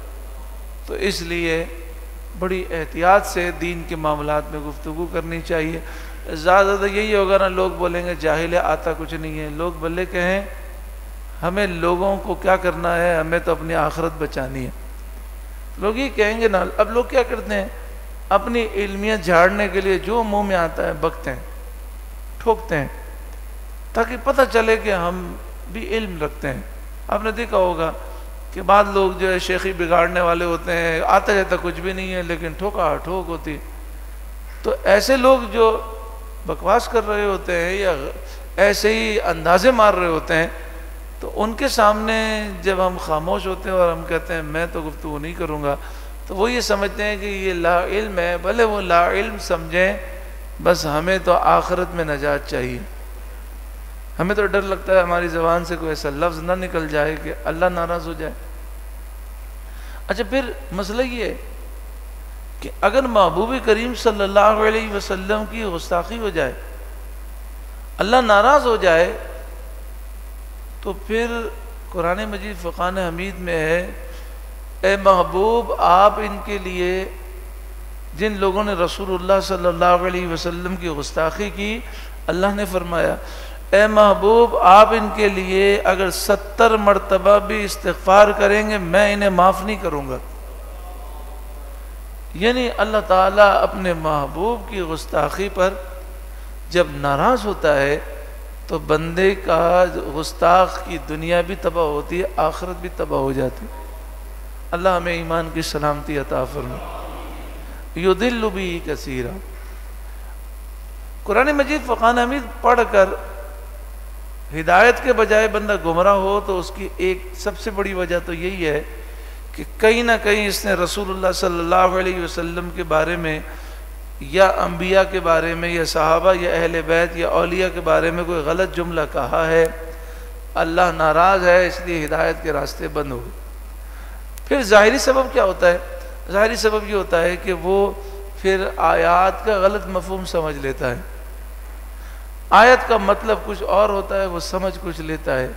Speaker 1: تو اس لیے بڑی احتیاط سے دین کے معاملات میں گفتگو کرنی چاہیے۔ زیادہ یہی ہوگا نا، لوگ بولیں گے جاہل ہے، آتا کچھ نہیں ہے۔ لوگ بھلے کہیں، ہمیں لوگوں کو کیا کرنا ہے، ہمیں تو اپنی آخرت بچانی ہے۔ لوگ یہ کہیں گے نا۔ اب لوگ کیا کرتے ہیں، اپنی علمیت جھاڑنے کے لیے جو منہ میں آتا ہے بکتے ہیں، ٹھوکتے ہیں، تاکہ پتہ چلے کہ ہم بھی علم رکھتے ہیں۔ آپ نے دیکھا ہوگا کہ بعض لوگ جو ہے شیخی بگاڑنے والے ہوتے ہیں، آتا جاتا کچھ بھی نہیں ہے لیکن ٹھوکا ٹھوک ہوتی۔ تو ایسے لوگ جو بکواس کر رہے ہوتے ہیں یا ایسے ہی اندازے مار رہے ہوتے ہیں، تو ان کے سامنے جب ہم خاموش ہوتے ہیں اور ہم کہتے ہیں میں تو گفتگو نہیں کروں گا، تو وہ یہ سمجھتے ہیں کہ یہ لا علم ہے۔ بھلے وہ لا علم سمجھیں، بس ہمیں تو آخرت میں نجات چاہیے۔ ہمیں تو ڈر لگتا ہے ہماری زبان سے کوئی ایسا لفظ نہ نکل جائے کہ اللہ ناراض ہو جائے۔ اچھا پھر مسئلہ یہ ہے کہ اگر محبوب کریم صلی اللہ علیہ وسلم کی گستاخی ہو جائے، اللہ ناراض ہو جائے، تو پھر قرآن مجید فرقان حمید میں ہے، اے محبوب آپ ان کے لیے، جن لوگوں نے رسول اللہ صلی اللہ علیہ وسلم کی گستاخی کی، اللہ نے فرمایا اے محبوب آپ ان کے لیے اگر 70 مرتبہ بھی استغفار کریں گے میں انہیں معاف نہیں کروں گا۔ یعنی اللہ تعالیٰ اپنے محبوب کی گستاخی پر جب ناراض ہوتا ہے تو بندے کا گستاخ کی دنیا بھی تباہ ہوتی ہے، آخرت بھی تباہ ہو جاتی ہے۔ اللہ ہمیں ایمان کی سلامتی عطا فرمائے۔ یضل بہ کثیرا، قرآن مجید فرقان حمید پڑھ کر ہدایت کے بجائے بندہ گمراہ ہو تو اس کی ایک سب سے بڑی وجہ تو یہی ہے کہ کہیں نہ کہیں اس نے رسول اللہ صلی اللہ علیہ وسلم کے بارے میں یا انبیاء کے بارے میں یا صحابہ یا اہل بیت یا اولیاء کے بارے میں کوئی غلط جملہ کہا ہے، اللہ ناراض ہے، اس لیے ہدایت کے راستے بند ہو گئے۔ پھر ظاہری سبب کیا ہوتا ہے؟ ظاہری سبب یہ ہوتا ہے کہ وہ پھر آیات کا غلط مفہوم سمجھ لیتا ہے، آیت کا مطلب کچھ اور ہوتا ہے، وہ سمجھ کچھ لیتا ہے،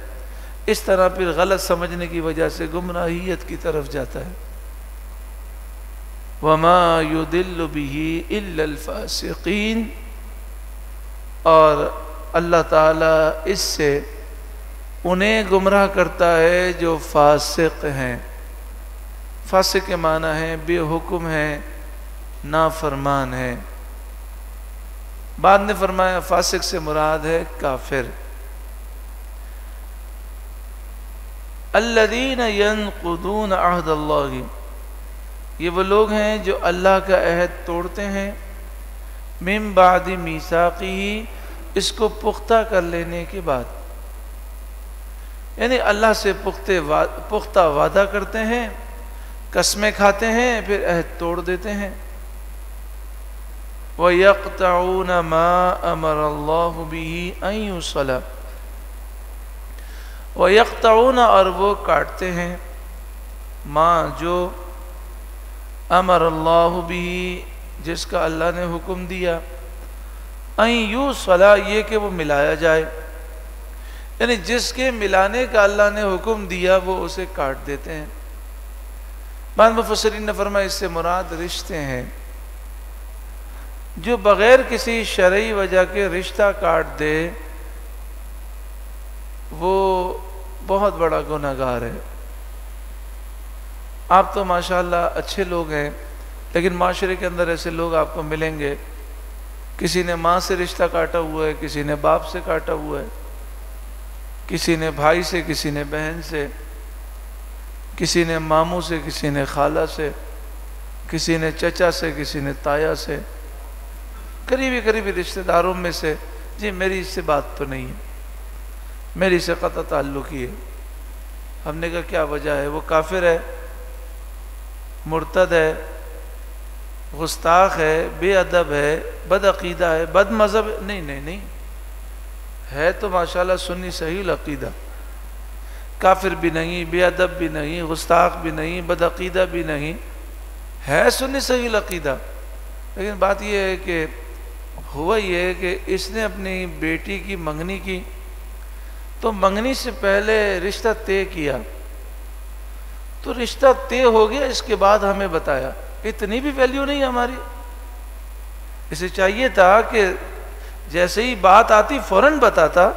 Speaker 1: اس طرح پھر غلط سمجھنے کی وجہ سے گمراہیت کی طرف جاتا ہے۔ وَمَا يُضِلُّ بِهِ إِلَّا الْفَاسِقِينَ، اور اللہ تعالیٰ اس سے انہیں گمراہ کرتا ہے جو فاسق ہیں۔ فاسق کے معنی ہے بے حکم ہے، نافرمان ہے۔ بعد نے فرمایا فاسق سے مراد ہے کافر۔ الذین ینقضون عہد اللہ، یہ وہ لوگ ہیں جو اللہ کا عہد توڑتے ہیں، من بعد میثاقہ، اس کو پختہ کر لینے کے بعد، یعنی اللہ سے پختہ وعدہ کرتے ہیں، قسمیں کھاتے ہیں، پھر عہد توڑ دیتے ہیں۔ وَيَقْطَعُونَ مَا أَمَرَ اللَّهُ بِهِ أَن يُوصَلَ، وَيَقْطَعُونَ، اور وہ کاٹتے ہیں، ما جو، امر اللہ بِهِ، جس کا اللہ نے حکم دیا، أَن يُوصَلَ، یہ کہ وہ ملایا جائے، یعنی جس کے ملانے کا اللہ نے حکم دیا وہ اسے کاٹ دیتے ہیں۔ بعض مفسرین نے فرمایا اس سے مراد رشتے ہیں، جو بغیر کسی شرعی وجہ کے رشتہ کاٹ دے وہ بہت بڑا گنہگار ہے۔ آپ تو ماشاءاللہ اچھے لوگ ہیں، لیکن معاشرے کے اندر ایسے لوگ آپ کو ملیں گے، کسی نے ماں سے رشتہ کاٹا ہوا ہے، کسی نے باپ سے کاٹا ہوا ہے، کسی نے بھائی سے، کسی نے بہن سے، کسی نے ماموں سے، کسی نے خالہ سے، کسی نے چچا سے، کسی نے تایا سے، قریبی رشتہ داروں میں سے، جی میری اس سے بات تو نہیں ہے، میری سے قطع تعلق ہی ہے۔ ہم نے کہا کیا وجہ ہے؟ وہ کافر ہے، مرتد ہے، گستاخ ہے، بے ادب ہے، بد عقیدہ ہے، بد مذہب ہے۔ نہیں ہے تو ماشاءاللہ سنی صحیح العقیدہ، کافر بھی نہیں، بے ادب بھی نہیں، گستاخ بھی نہیں، بد عقیدہ بھی نہیں، ہے سنی صحیح العقیدہ۔ لیکن بات یہ ہے کہ ہوا یہ ہے کہ اس نے اپنی بیٹی کی منگنی کی تو منگنی سے پہلے رشتہ طے کیا، تو رشتہ طے ہو گیا، اس کے بعد ہمیں بتایا، اتنی بھی ویلیو نہیں ہماری۔ اسے چاہیے تھا کہ جیسے ہی بات آتی فوراً بتاتا،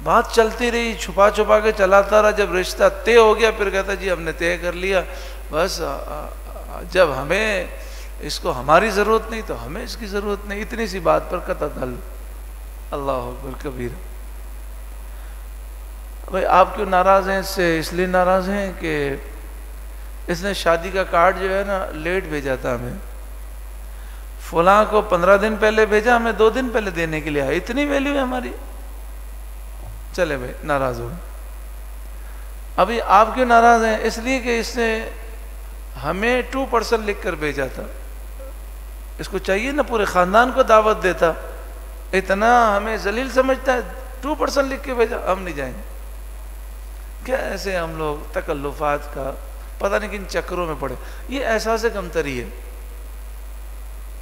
Speaker 1: بات چلتی رہی، چھپا کے چلاتا رہا، جب رشتہ طے ہو گیا پھر کہتا جی ہم نے طے کر لیا، بس جب ہمیں اس کو ہماری ضرورت نہیں تو ہمیں اس کی ضرورت نہیں، اتنی سی بات پر قطع تعلق۔ اللہ اکبر کبیر۔ بھائی آپ کیوں ناراض ہیں اس سے؟ اس لیے ناراض ہیں کہ اس نے شادی کا کارڈ جو ہے نا لیٹ بھیجا تھا ہمیں، فلاں کو 15 دن پہلے بھیجا، ہمیں 2 دن پہلے دینے کے لیے آیا، اتنی ویلیو ہے ہماری۔ چلے بھائی ناراض ہو۔ ابھی آپ کیوں ناراض ہیں؟ اس لیے کہ اس نے ہمیں 2% لکھ کر بھیجا تھا، اس کو چاہیے نا پورے خاندان کو دعوت دیتا، اتنا ہمیں ذلیل سمجھتا ہے، 2% لکھ کے بھیجا، ہم نہیں جائیں گے۔ کیا ایسے ہم لوگ تکلفات کا پتہ نہیں کن چکروں میں پڑے۔ یہ احساس کمتری ہے،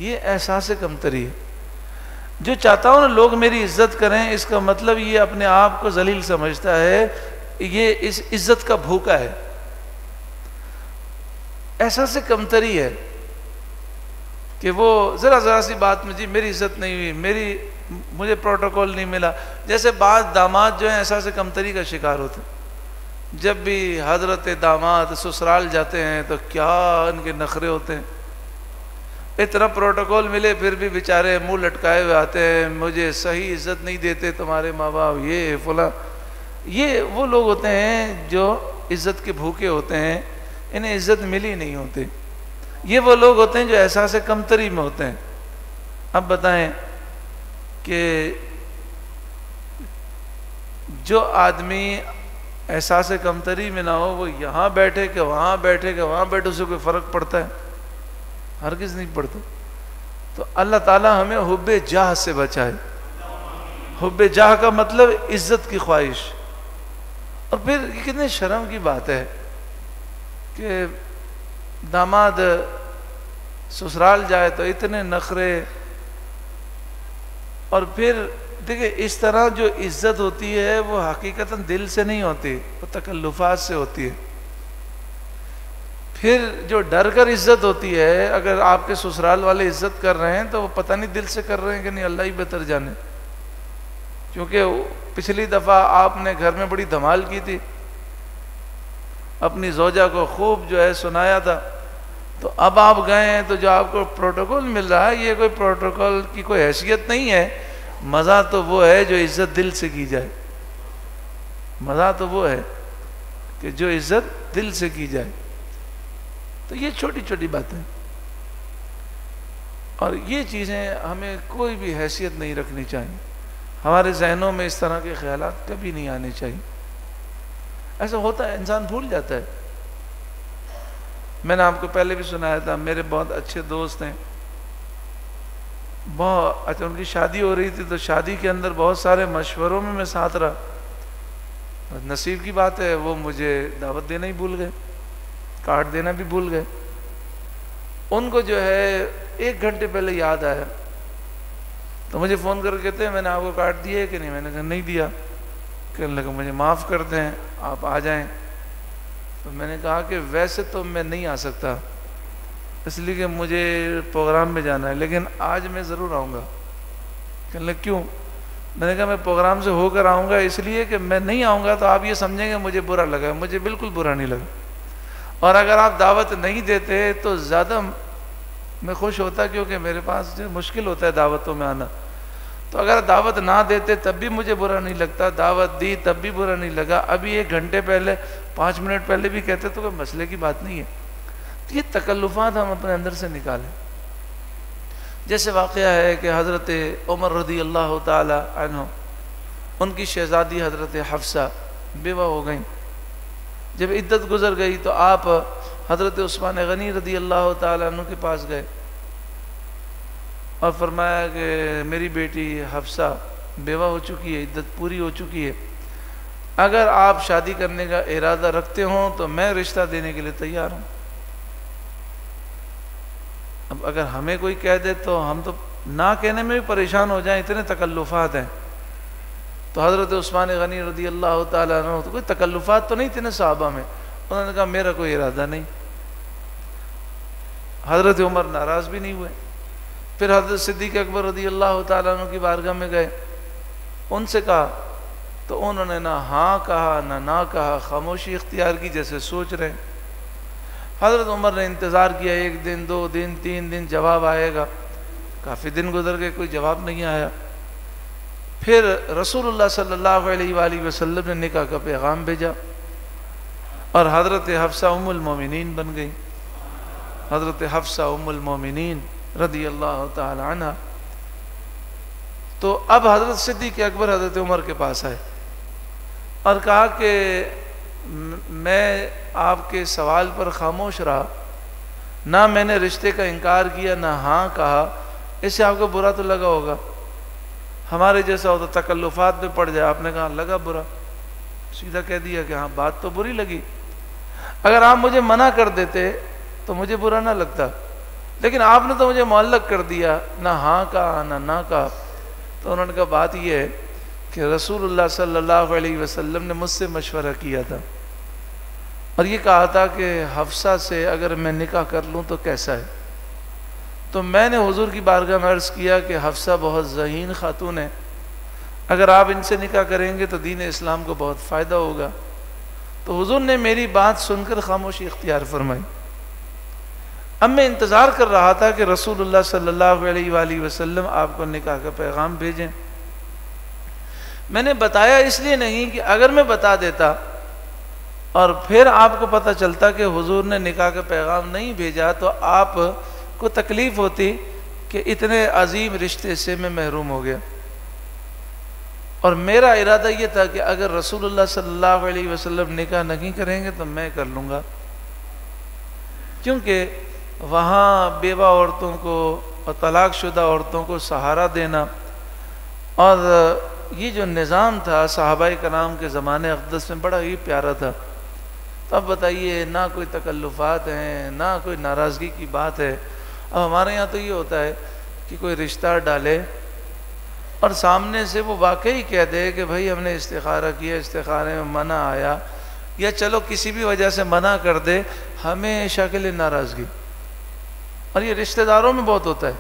Speaker 1: یہ احساس کمتری ہے۔ جو چاہتا ہوں نا لوگ میری عزت کریں، اس کا مطلب یہ اپنے آپ کو ذلیل سمجھتا ہے، یہ اس عزت کا بھوکا ہے، احساس کمتری ہے کہ وہ ذرا سی بات میں جی میری عزت نہیں ہوئی، مجھے پروٹوکول نہیں ملا۔ جیسے بعض داماد جو ہیں احساس کمتری کا شکار ہوتے ہیں، جب بھی حضرت داماد سسرال جاتے ہیں تو کیا ان کے نخرے ہوتے ہیں، اتنا پروٹوکول ملے پھر بھی بیچارے منہ لٹکائے ہوئے آتے ہیں، مجھے صحیح عزت نہیں دیتے تمہارے ماں باپ، یہ فلاں۔ یہ وہ لوگ ہوتے ہیں جو عزت کے بھوکے ہوتے ہیں، انہیں عزت ملی نہیں ہوتی۔ یہ وہ لوگ ہوتے ہیں جو احساس کمتری میں ہوتے ہیں۔ اب بتائیں کہ جو آدمی احساس کمتری میں نہ ہو، وہ یہاں بیٹھے کہ وہاں بیٹھے کہ وہاں بیٹھے، اسے کوئی فرق پڑتا ہے؟ ہرگز نہیں پڑتا۔ تو اللہ تعالی ہمیں حب جاہ سے بچائے۔ حب جاہ کا مطلب عزت کی خواہش۔ اور پھر یہ کتنے شرم کی بات ہے کہ داماد سسرال جائے تو اتنے نخرے، اور پھر دیکھیں اس طرح جو عزت ہوتی ہے وہ حقیقتاً دل سے نہیں ہوتی، وہ تکلفات سے ہوتی ہے۔ پھر جو ڈر کر عزت ہوتی ہے، اگر آپ کے سسرال والے عزت کر رہے ہیں تو وہ پتہ نہیں دل سے کر رہے ہیں کہ نہیں، اللہ ہی بہتر جانے۔ کیونکہ پچھلی دفعہ آپ نے گھر میں بڑی دھمال کی تھی، اپنی زوجہ کو خوب جو ہے سنایا تھا، تو اب آپ گئے ہیں تو جو آپ کو پروٹوکول مل رہا ہے، یہ کوئی پروٹوکول کی کوئی حیثیت نہیں ہے۔ مزہ تو وہ ہے جو عزت دل سے کی جائے، مزہ تو وہ ہے کہ جو عزت دل سے کی جائے۔ تو یہ چھوٹی چھوٹی باتیں، اور یہ چیزیں ہمیں کوئی بھی حیثیت نہیں رکھنی چاہیے، ہمارے ذہنوں میں اس طرح کے خیالات کبھی نہیں آنے چاہیے۔ ایسا ہوتا ہے، انسان بھول جاتا ہے۔ میں نے آپ کو پہلے بھی سنایا تھا، میرے بہت اچھے دوست ہیں، بہت اچھا، ان کی شادی ہو رہی تھی تو شادی کے اندر بہت سارے مشوروں میں ساتھ رہا۔ نصیب کی بات ہے وہ مجھے دعوت دینا ہی بھول گئے، کارڈ دینا بھی بھول گئے۔ ان کو جو ہے 1 گھنٹے پہلے یاد آیا تو مجھے فون کر کے کہتے ہیں میں نے آپ کو کارڈ دیا ہے کہ نہیں؟ میں نے کہا نہیں دیا۔ کہنے لگا مجھے معاف کر دیں، آپ آ جائیں۔ تو میں نے کہا کہ ویسے تو میں نہیں آ سکتا، اس لیے کہ مجھے پروگرام میں جانا ہے، لیکن آج میں ضرور آؤں گا۔ کہنے لگا کیوں؟ میں نے کہا میں پروگرام سے ہو کر آؤں گا، اس لیے کہ میں نہیں آؤں گا تو آپ یہ سمجھیں گے مجھے برا لگا۔ مجھے بالکل برا نہیں لگا، اور اگر آپ دعوت نہیں دیتے تو زیادہ میں خوش ہوتا، کیونکہ میرے پاس مشکل ہوتا ہے دعوتوں میں آنا۔ تو اگر دعوت نہ دیتے تب بھی مجھے برا نہیں لگتا، دعوت دی تب بھی برا نہیں لگا، ابھی 1 گھنٹے پہلے 5 منٹ پہلے بھی کہتے تو کوئی مسئلے کی بات نہیں ہے۔ یہ تکلفات ہم اپنے اندر سے نکالیں۔ جیسے واقعہ ہے کہ حضرت عمر رضی اللہ تعالی عنہ، ان کی شہزادی حضرت حفصہ بیوہ ہو گئیں۔ جب عدت گزر گئی تو آپ حضرت عثمان غنی رضی اللہ تعالی عنہ کے پاس گئے اور فرمایا کہ میری بیٹی حفصہ بیوہ ہو چکی ہے، عدت پوری ہو چکی ہے، اگر آپ شادی کرنے کا ارادہ رکھتے ہوں تو میں رشتہ دینے کے لیے تیار ہوں۔ اب اگر ہمیں کوئی کہہ دے تو ہم تو نہ کہنے میں بھی پریشان ہو جائیں، اتنے تکلفات ہیں۔ تو حضرت عثمان غنی رضی اللہ تعالیٰ عنہ تو کوئی تکلفات تو نہیں تھے نا صحابہ میں، انہوں نے کہا میرا کوئی ارادہ نہیں۔ حضرت عمر ناراض بھی نہیں ہوئے۔ پھر حضرت صدیق اکبر رضی اللہ تعالیٰ عنہ کی بارگاہ میں گئے، ان سے کہا تو انہوں نے نہ ہاں کہا نہ کہا، خاموشی اختیار کی جیسے سوچ رہے ہیں۔ حضرت عمر نے انتظار کیا، 1 دن 2 دن 3 دن جواب آئے گا، کافی دن گزر گئے، کوئی جواب نہیں آیا۔ پھر رسول اللہ صلی اللہ علیہ وآلہ وسلم نے نکاح کا پیغام بھیجا اور حضرت حفصہ ام المومنین بن گئی، حضرت حفصہ ام المومنین رضی اللہ تعالی عنہ۔ تو اب حضرت صدیق اکبر حضرت عمر کے پاس آئے اور کہا کہ میں آپ کے سوال پر خاموش رہا، نہ میں نے رشتے کا انکار کیا نہ ہاں کہا، اس سے آپ کو برا تو لگا ہوگا۔ ہمارے جیسا ہوتا تکلفات میں پڑ جائے. آپ نے کہا لگا برا, سیدھا کہہ دیا کہ ہاں بات تو بری لگی. اگر آپ مجھے منع کر دیتے تو مجھے برا نہ لگتا, لیکن آپ نے تو مجھے معلق کر دیا, نہ ہاں کہا نہ کہا. تو انہوں نے کہا بات یہ ہے کہ رسول اللہ صلی اللہ علیہ وسلم نے مجھ سے مشورہ کیا تھا اور یہ کہا تھا کہ حفصہ سے اگر میں نکاح کر لوں تو کیسا ہے. تو میں نے حضور کی بارگاہ میں عرض کیا کہ حفصہ بہت ذہین خاتون ہے, اگر آپ ان سے نکاح کریں گے تو دین اسلام کو بہت فائدہ ہوگا. تو حضور نے میری بات سن کر خاموشی اختیار فرمائی. اب میں انتظار کر رہا تھا کہ رسول اللہ صلی اللہ علیہ وآلہ وسلم آپ کو نکاح کا پیغام بھیجیں. میں نے بتایا اس لیے نہیں کہ اگر میں بتا دیتا اور پھر آپ کو پتہ چلتا کہ حضور نے نکاح کا پیغام نہیں بھیجا تو آپ کو تکلیف ہوتی کہ اتنے عظیم رشتے سے میں محروم ہو گیا. اور میرا ارادہ یہ تھا کہ اگر رسول اللہ صلی اللہ علیہ وسلم نکاح نہیں کریں گے تو میں کر لوں گا, کیونکہ وہاں بیوہ عورتوں کو اور طلاق شدہ عورتوں کو سہارا دینا اور یہ جو نظام تھا صحابہ کرام کے زمانے اقدس میں بڑا ہی پیارا تھا. تو اب بتائیے, نہ کوئی تکلفات ہیں نہ کوئی ناراضگی کی بات ہے. اب ہمارے یہاں تو یہ ہوتا ہے کہ کوئی رشتہ ڈالے اور سامنے سے وہ واقعی کہہ دے کہ بھائی ہم نے استخارہ کیا, استخارے میں منع آیا, یا چلو کسی بھی وجہ سے منع کر دے, ہمیشہ کے لیے ناراضگی. اور یہ رشتہ داروں میں بہت ہوتا ہے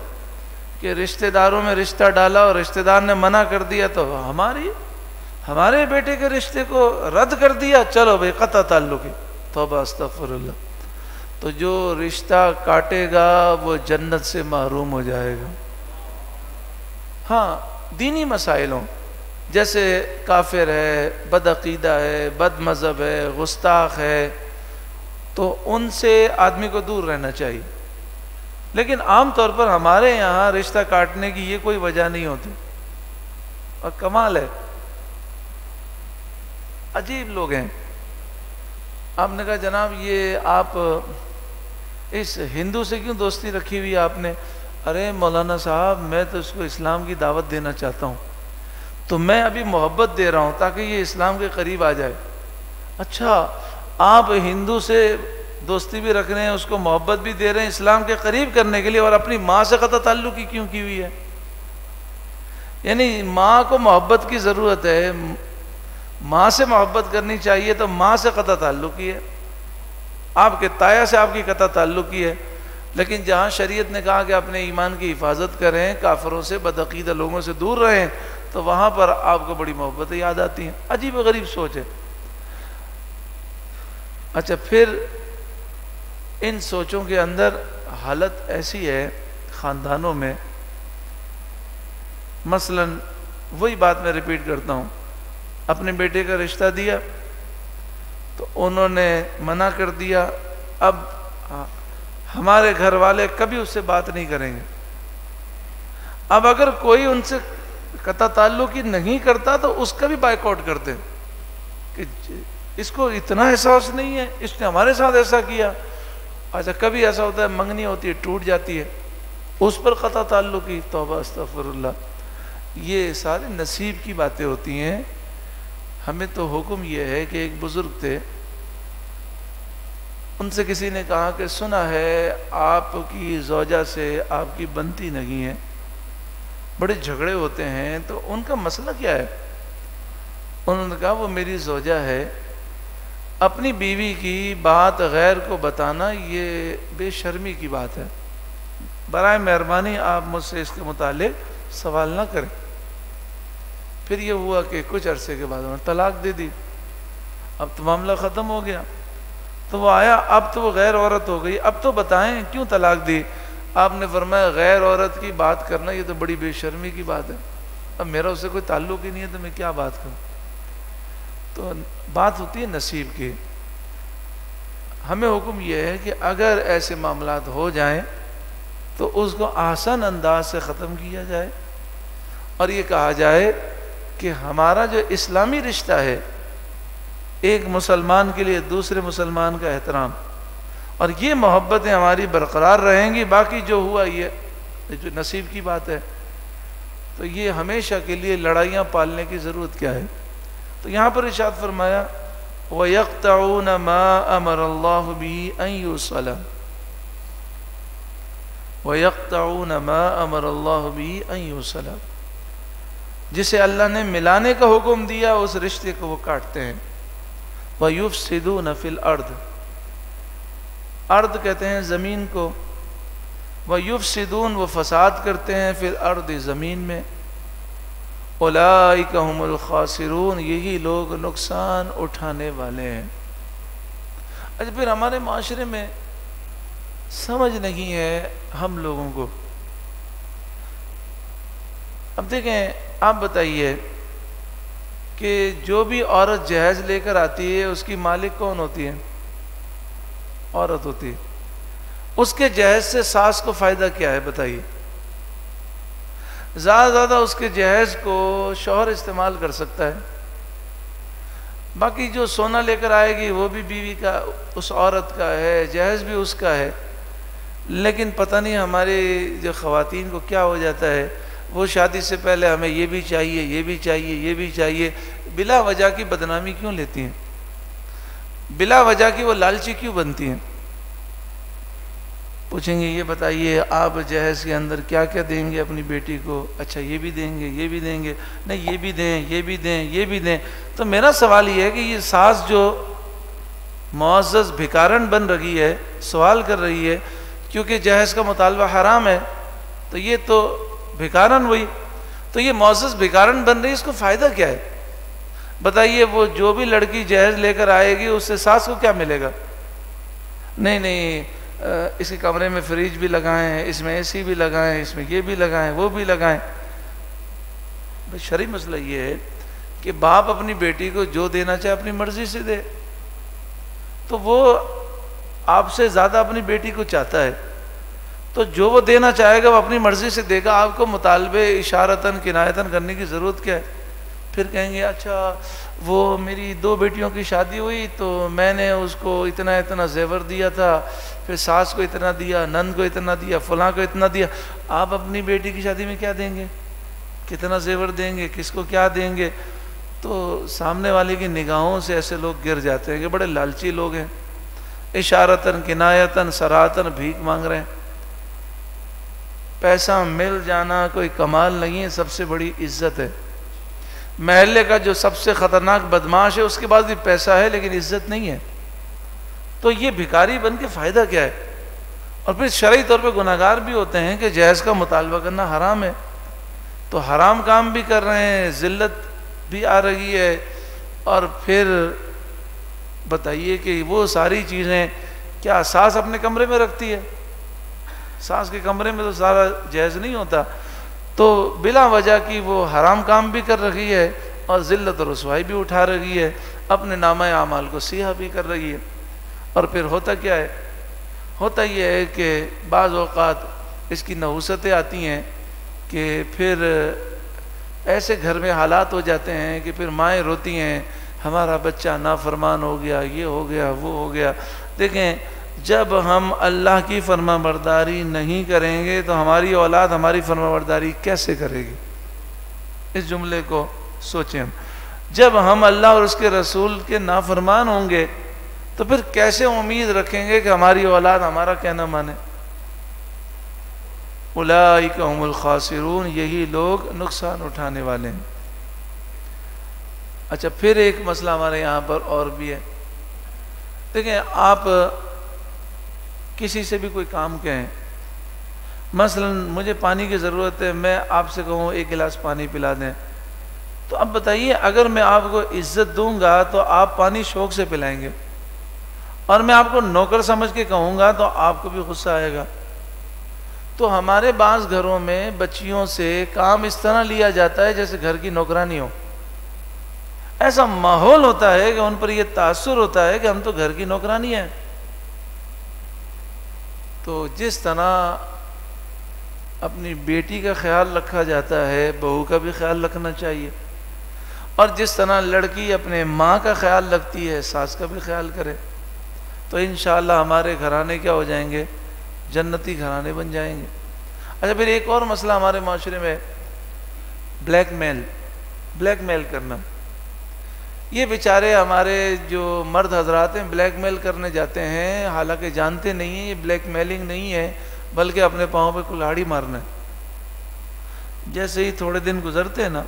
Speaker 1: کہ رشتہ داروں میں رشتہ ڈالا اور رشتہ دار نے منع کر دیا تو ہمارے بیٹے کے رشتے کو رد کر دیا, چلو بھائی قطع تعلق ہے. توبہ استغفر اللہ. تو جو رشتہ کاٹے گا وہ جنت سے محروم ہو جائے گا. ہاں دینی مسائلوں جیسے کافر ہے, بد عقیدہ ہے, بد مذہب ہے, گستاخ ہے, تو ان سے آدمی کو دور رہنا چاہیے. لیکن عام طور پر ہمارے یہاں رشتہ کاٹنے کی یہ کوئی وجہ نہیں ہوتی. اور کمال ہے, عجیب لوگ ہیں. آپ نے کہا جناب یہ آپ اس ہندو سے کیوں دوستی رکھی ہوئی آپ نے؟ ارے مولانا صاحب میں تو اس کو اسلام کی دعوت دینا چاہتا ہوں, تو میں ابھی محبت دے رہا ہوں تاکہ یہ اسلام کے قریب آ جائے. اچھا آپ ہندو سے دوستی بھی رکھ رہے ہیں, اس کو محبت بھی دے رہے ہیں اسلام کے قریب کرنے کے لیے, اور اپنی ماں سے قطع تعلق کی کیوں کی ہوئی ہے؟ یعنی ماں کو محبت کی ضرورت ہے, ماں سے محبت کرنی چاہیے, تو ماں سے قطع تعلق کی ہے. آپ کے تایا سے آپ کی قطع تعلق کی ہے. لیکن جہاں شریعت نے کہا کہ اپنے ایمان کی حفاظت کریں, کافروں سے بدعقیدہ لوگوں سے دور رہیں, تو وہاں پر آپ کو بڑی محبتیں یاد آتی ہیں. عجیب و غریب سوچ ہے. اچھا پھر ان سوچوں کے اندر حالت ایسی ہے خاندانوں میں, مثلا وہی بات میں ریپیٹ کرتا ہوں, اپنے بیٹے کا رشتہ دیا تو انہوں نے منع کر دیا. اب ہمارے گھر والے کبھی اس سے بات نہیں کریں گے. اب اگر کوئی ان سے قطع تعلق ہی نہیں کرتا تو اس کا بھی بائیک آؤٹ کرتے ہیں کہ اس کو اتنا احساس نہیں ہے, اس نے ہمارے ساتھ ایسا کیا. اچھا کبھی ایسا ہوتا ہے منگنی ہوتی ہے ٹوٹ جاتی ہے, اس پر قطع تعلق کی. توبہ استغفر اللہ. یہ سارے نصیب کی باتیں ہوتی ہیں. ہمیں تو حکم یہ ہے کہ ایک بزرگ تھے, ان سے کسی نے کہا کہ سنا ہے آپ کی زوجہ سے آپ کی بنتی نہیں ہے, بڑے جھگڑے ہوتے ہیں, تو ان کا مسئلہ کیا ہے؟ انہوں نے کہا وہ میری زوجہ ہے, اپنی بیوی کی بات غیر کو بتانا یہ بے شرمی کی بات ہے, برائے مہربانی آپ مجھ سے اس کے متعلق سوال نہ کریں. پھر یہ ہوا کہ کچھ عرصے کے بعد انہوں نے طلاق دے دی. اب تو معاملہ ختم ہو گیا. تو وہ آیا, اب تو وہ غیر عورت ہو گئی, اب تو بتائیں کیوں طلاق دی؟ آپ نے فرمایا غیر عورت کی بات کرنا یہ تو بڑی بے شرمی کی بات ہے, اب میرا اس سے کوئی تعلق ہی نہیں ہے تو میں کیا بات کروں. تو بات ہوتی ہے نصیب کی. ہمیں حکم یہ ہے کہ اگر ایسے معاملات ہو جائیں تو اس کو آسان انداز سے ختم کیا جائے, اور یہ کہا جائے کہ ہمارا جو اسلامی رشتہ ہے, ایک مسلمان کے لیے دوسرے مسلمان کا احترام, اور یہ محبتیں ہماری برقرار رہیں گی. باقی جو ہوا یہ جو نصیب کی بات ہے. تو یہ ہمیشہ کے لیے لڑائیاں پالنے کی ضرورت کیا ہے؟ تو یہاں پر ارشاد فرمایا وَيَقْطَعُونَ مَا أَمَرَ اللَّهُ بِهِ أَن يُوصَلَ وَيَقْطَعُونَ مَا أَمَرَ اللَّهُ بِهِ أَن يُوصَلَ، جسے اللہ نے ملانے کا حکم دیا اس رشتے کو وہ کاٹتے ہیں۔ وَيُفْسِدُونَ فِي الْأَرْضِ، ارض کہتے ہیں زمین کو، وَيُفْسِدُونَ وہ فساد کرتے ہیں، فی الارض زمین میں، اولئک هم الخاسرون یہی لوگ نقصان اٹھانے والے ہیں۔ اچھا پھر ہمارے معاشرے میں سمجھ نہیں ہے ہم لوگوں کو۔ اب دیکھیں آپ بتائیے کہ جو بھی عورت جہیز لے کر آتی ہے اس کی مالک کون ہوتی ہے؟ عورت ہوتی ہے۔ اس کے جہیز سے ساس کو فائدہ کیا ہے بتائیے؟ زیادہ زیادہ اس کے جہیز کو شوہر استعمال کر سکتا ہے، باقی جو سونا لے کر آئے گی وہ بھی بیوی کا، اس عورت کا ہے، جہیز بھی اس کا ہے۔ لیکن پتہ نہیں ہمارے جو خواتین کو کیا ہو جاتا ہے، وہ شادی سے پہلے ہمیں یہ بھی چاہیے، یہ بھی چاہیے، یہ بھی چاہیے، بلا وجہ کی بدنامی کیوں لیتی ہیں؟ بلا وجہ کی وہ لالچی کیوں بنتی ہیں؟ پوچھیں گے یہ بتائیے آپ جہیز کے اندر کیا کیا دیں گے اپنی بیٹی کو؟ اچھا یہ بھی دیں گے، یہ بھی دیں گے، نہیں یہ بھی دیں، یہ بھی دیں، یہ بھی دیں۔ تو میرا سوال یہ ہے کہ یہ ساس جو معزز بھکارن بن رہی ہے، سوال کر رہی ہے کیونکہ جہیز کا مطالبہ حرام ہے، تو یہ تو بھکارن ہوئی، تو یہ معزز بھکارن بن رہی ہے، اس کو فائدہ کیا ہے بتائیے؟ وہ جو بھی لڑکی جہیز لے کر آئے گی اس سے ساس کو کیا ملے گا؟ نہیں نہیں اس کے کمرے میں فریج بھی لگائیں، اس میں اے سی بھی لگائیں، اس میں یہ بھی لگائیں، وہ بھی لگائیں۔ شرعی مسئلہ یہ ہے کہ باپ اپنی بیٹی کو جو دینا چاہے اپنی مرضی سے دے، تو وہ آپ سے زیادہ اپنی بیٹی کو چاہتا ہے، تو جو وہ دینا چاہے گا وہ اپنی مرضی سے دے گا، آپ کو مطالبے اشارتاً کنایتاً کرنے کی ضرورت کیا ہے؟ پھر کہیں گے اچھا وہ میری 2 بیٹیوں کی شادی ہوئی تو میں نے اس کو اتنا اتنا زیور دیا تھا، پھر ساس کو اتنا دیا، نند کو اتنا دیا، فلاں کو اتنا دیا۔ آپ اپنی بیٹی کی شادی میں کیا دیں گے؟ کتنا زیور دیں گے؟ کس کو کیا دیں گے؟ تو سامنے والے کی نگاہوں سے ایسے لوگ گر جاتے ہیں کہ بڑے لالچی لوگ ہیں، اشارتاً کنایتاً سراتاً بھیک مانگ رہے ہیں۔ پیسہ مل جانا کوئی کمال نہیں ہے، سب سے بڑی عزت ہے۔ محلے کا جو سب سے خطرناک بدماش ہے اس کے پاس بھی پیسہ ہے لیکن عزت نہیں ہے، تو یہ بھکاری بن کے فائدہ کیا ہے؟ اور پھر شرعی طور پہ گناہگار بھی ہوتے ہیں کہ جہیز کا مطالبہ کرنا حرام ہے، تو حرام کام بھی کر رہے ہیں، ذلت بھی آ رہی ہے، اور پھر بتائیے کہ وہ ساری چیزیں کیا ساس اپنے کمرے میں رکھتی ہے؟ ساس کے کمرے میں تو سارا جہیز نہیں ہوتا، تو بلا وجہ کی وہ حرام کام بھی کر رہی ہے اور ذلت و رسوائی بھی اٹھا رہی ہے، اپنے نامہ اعمال کو سیاہ بھی کر رہی ہے۔ اور پھر ہوتا کیا ہے؟ ہوتا یہ ہے کہ بعض اوقات اس کی نحوستیں آتی ہیں کہ پھر ایسے گھر میں حالات ہو جاتے ہیں کہ پھر مائیں روتی ہیں ہمارا بچہ نافرمان ہو گیا، یہ ہو گیا، وہ ہو گیا۔ دیکھیں جب ہم اللہ کی فرما برداری نہیں کریں گے تو ہماری اولاد ہماری فرما برداری کیسے کرے گی؟ اس جملے کو سوچیں ہم۔ جب ہم اللہ اور اس کے رسول کے نافرمان ہوں گے تو پھر کیسے امید رکھیں گے کہ ہماری اولاد ہمارا کہنا مانے؟ اولئک هم الخاسرون یہی لوگ نقصان اٹھانے والے ہیں۔ اچھا پھر ایک مسئلہ ہمارے یہاں پر اور بھی ہے۔ دیکھیں آپ کسی سے بھی کوئی کام کہیں، مثلا مجھے پانی کی ضرورت ہے، میں آپ سے کہوں 1 گلاس پانی پلا دیں، تو اب بتائیے اگر میں آپ کو عزت دوں گا تو آپ پانی شوق سے پلائیں گے، اور میں آپ کو نوکر سمجھ کے کہوں گا تو آپ کو بھی غصہ آئے گا۔ تو ہمارے بعض گھروں میں بچیوں سے کام اس طرح لیا جاتا ہے جیسے گھر کی نوکرانی ہو، ایسا ماحول ہوتا ہے کہ ان پر یہ تاثر ہوتا ہے کہ ہم تو گھر کی نوکرانی ہیں۔ تو جس طرح اپنی بیٹی کا خیال رکھا جاتا ہے، بہو کا بھی خیال رکھنا چاہیے، اور جس طرح لڑکی اپنے ماں کا خیال رکھتی ہے، ساس کا بھی خیال کرے، تو انشاءاللہ ہمارے گھرانے کیا ہو جائیں گے؟ جنتی گھرانے بن جائیں گے۔ اچھا پھر ایک اور مسئلہ ہمارے معاشرے میں بلیک میل کرنا. یہ بیچارے ہمارے جو مرد حضرات ہیں بلیک میل کرنے جاتے ہیں، حالانکہ جانتے نہیں ہیں یہ بلیک میلنگ نہیں ہے بلکہ اپنے پاؤں پہ کلاڑی مارنا ہے. جیسے ہی تھوڑے دن گزرتے ہیں نا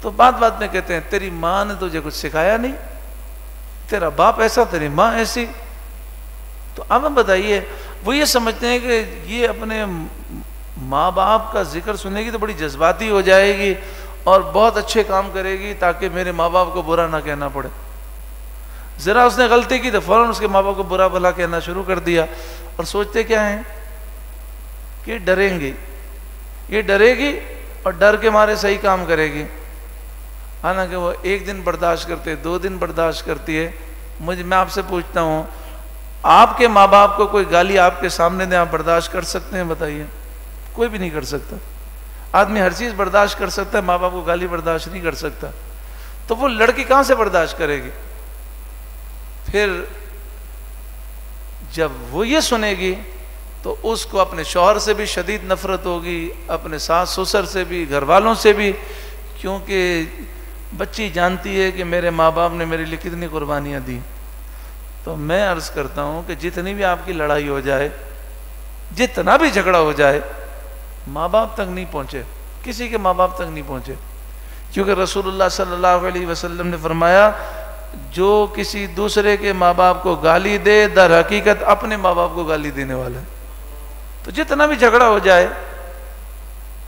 Speaker 1: تو بات میں کہتے ہیں تیری ماں نے تجھے کچھ سکھایا نہیں، تیرا باپ ایسا تیری ماں ایسی. تو اب ہم بتائیے وہ یہ سمجھتے ہیں کہ یہ اپنے ماں باپ کا ذکر سنے گی تو بڑی جذباتی ہو جائے گی اور بہت اچھے کام کرے گی تاکہ میرے ماں باپ کو برا نہ کہنا پڑے. ذرا اس نے غلطی کی تو فوراً اس کے ماں باپ کو برا بھلا کہنا شروع کر دیا. اور سوچتے کیا ہیں کہ ڈریں گے، یہ ڈرے گی اور ڈر کے مارے صحیح کام کرے گی. حالانکہ وہ 1 دن برداشت کرتے، 2 دن برداشت کرتی ہے. میں آپ سے پوچھتا ہوں آپ کے ماں باپ کو کوئی گالی آپ کے سامنے دیں، آپ برداشت کر سکتے ہیں؟ بتائیے. کوئی بھی نہیں کر سکتا. آدمی ہر چیز برداشت کر سکتا ہے، ماں باپ کو گالی برداشت نہیں کر سکتا. تو وہ لڑکی کہاں سے برداشت کرے گی؟ پھر جب وہ یہ سنے گی تو اس کو اپنے شوہر سے بھی شدید نفرت ہوگی، اپنے ساس سسر سے بھی، گھر والوں سے بھی، کیونکہ بچی جانتی ہے کہ میرے ماں باپ نے میرے لیے کتنی قربانیاں دی. تو میں عرض کرتا ہوں کہ جتنی بھی آپ کی لڑائی ہو جائے، جتنا بھی جھگڑا ہو جائے، ماں باپ تک نہیں پہنچے، کسی کے ماں باپ تک نہیں پہنچے. کیونکہ رسول اللہ صلی اللہ علیہ وسلم نے فرمایا جو کسی دوسرے کے ماں باپ کو گالی دے در حقیقت اپنے ماں باپ کو گالی دینے والا ہے. تو جتنا بھی جھگڑا ہو جائے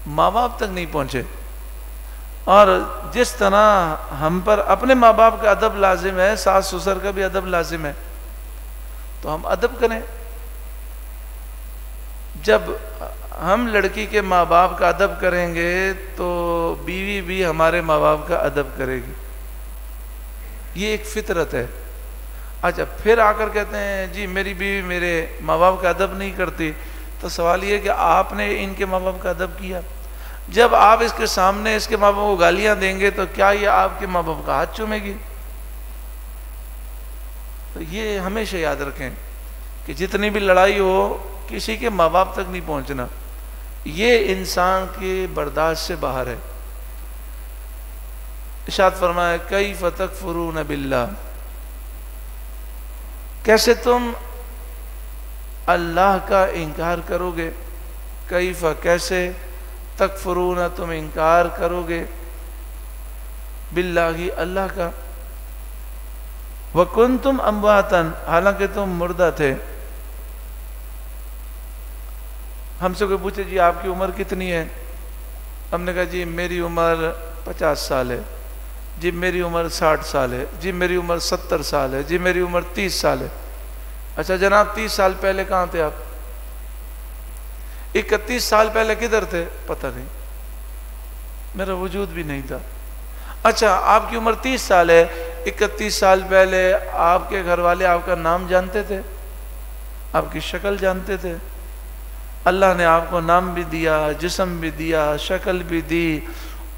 Speaker 1: ماں باپ تک نہیں پہنچے. اور جس طرح ہم پر اپنے ماں باپ کا ادب لازم ہے، ساس سسر کا بھی ادب لازم ہے. تو ہم ادب کریں. جب ہم لڑکی کے ماں باپ کا ادب کریں گے تو بیوی بھی ہمارے ماں باپ کا ادب کرے گی. یہ ایک فطرت ہے. اچھا پھر آ کر کہتے ہیں جی میری بیوی میرے ماں باپ کا ادب نہیں کرتی. تو سوال یہ کہ آپ نے ان کے ماں باپ کا ادب کیا؟ جب آپ اس کے سامنے اس کے ماں باپ کو گالیاں دیں گے تو کیا یہ آپ کے ماں باپ کا ہاتھ چومے گی؟ تو یہ ہمیشہ یاد رکھیں کہ جتنی بھی لڑائی ہو کسی کے ماں باپ تک نہیں پہنچنا. یہ انسان کی برداشت سے باہر ہے. ارشاد فرمایا کیف تکفرون باللہ، کیسے تم اللہ کا انکار کرو گے؟ کیف کیسے، تکفرون تم انکار کرو گے، باللہ اللہ کا، وکنتم امواتا حالانکہ تم مردہ تھے. ہم سے کوئی پوچھے جی آپ کی عمر کتنی ہے؟ ہم نے کہا جی میری عمر 50 سال ہے، جی میری عمر 60 سال ہے، جی میری عمر 70 سال ہے، جی میری عمر 30 سال ہے. اچھا جناب 30 سال پہلے کہاں تھے آپ؟ 31 سال پہلے کدھر تھے؟ پتہ نہیں، میرا وجود بھی نہیں تھا. اچھا آپ کی عمر 30 سال ہے، 31 سال پہلے آپ کے گھر والے آپ کا نام جانتے تھے، آپ کی شکل جانتے تھے؟ اللہ نے آپ کو نام بھی دیا، جسم بھی دیا، شکل بھی دی،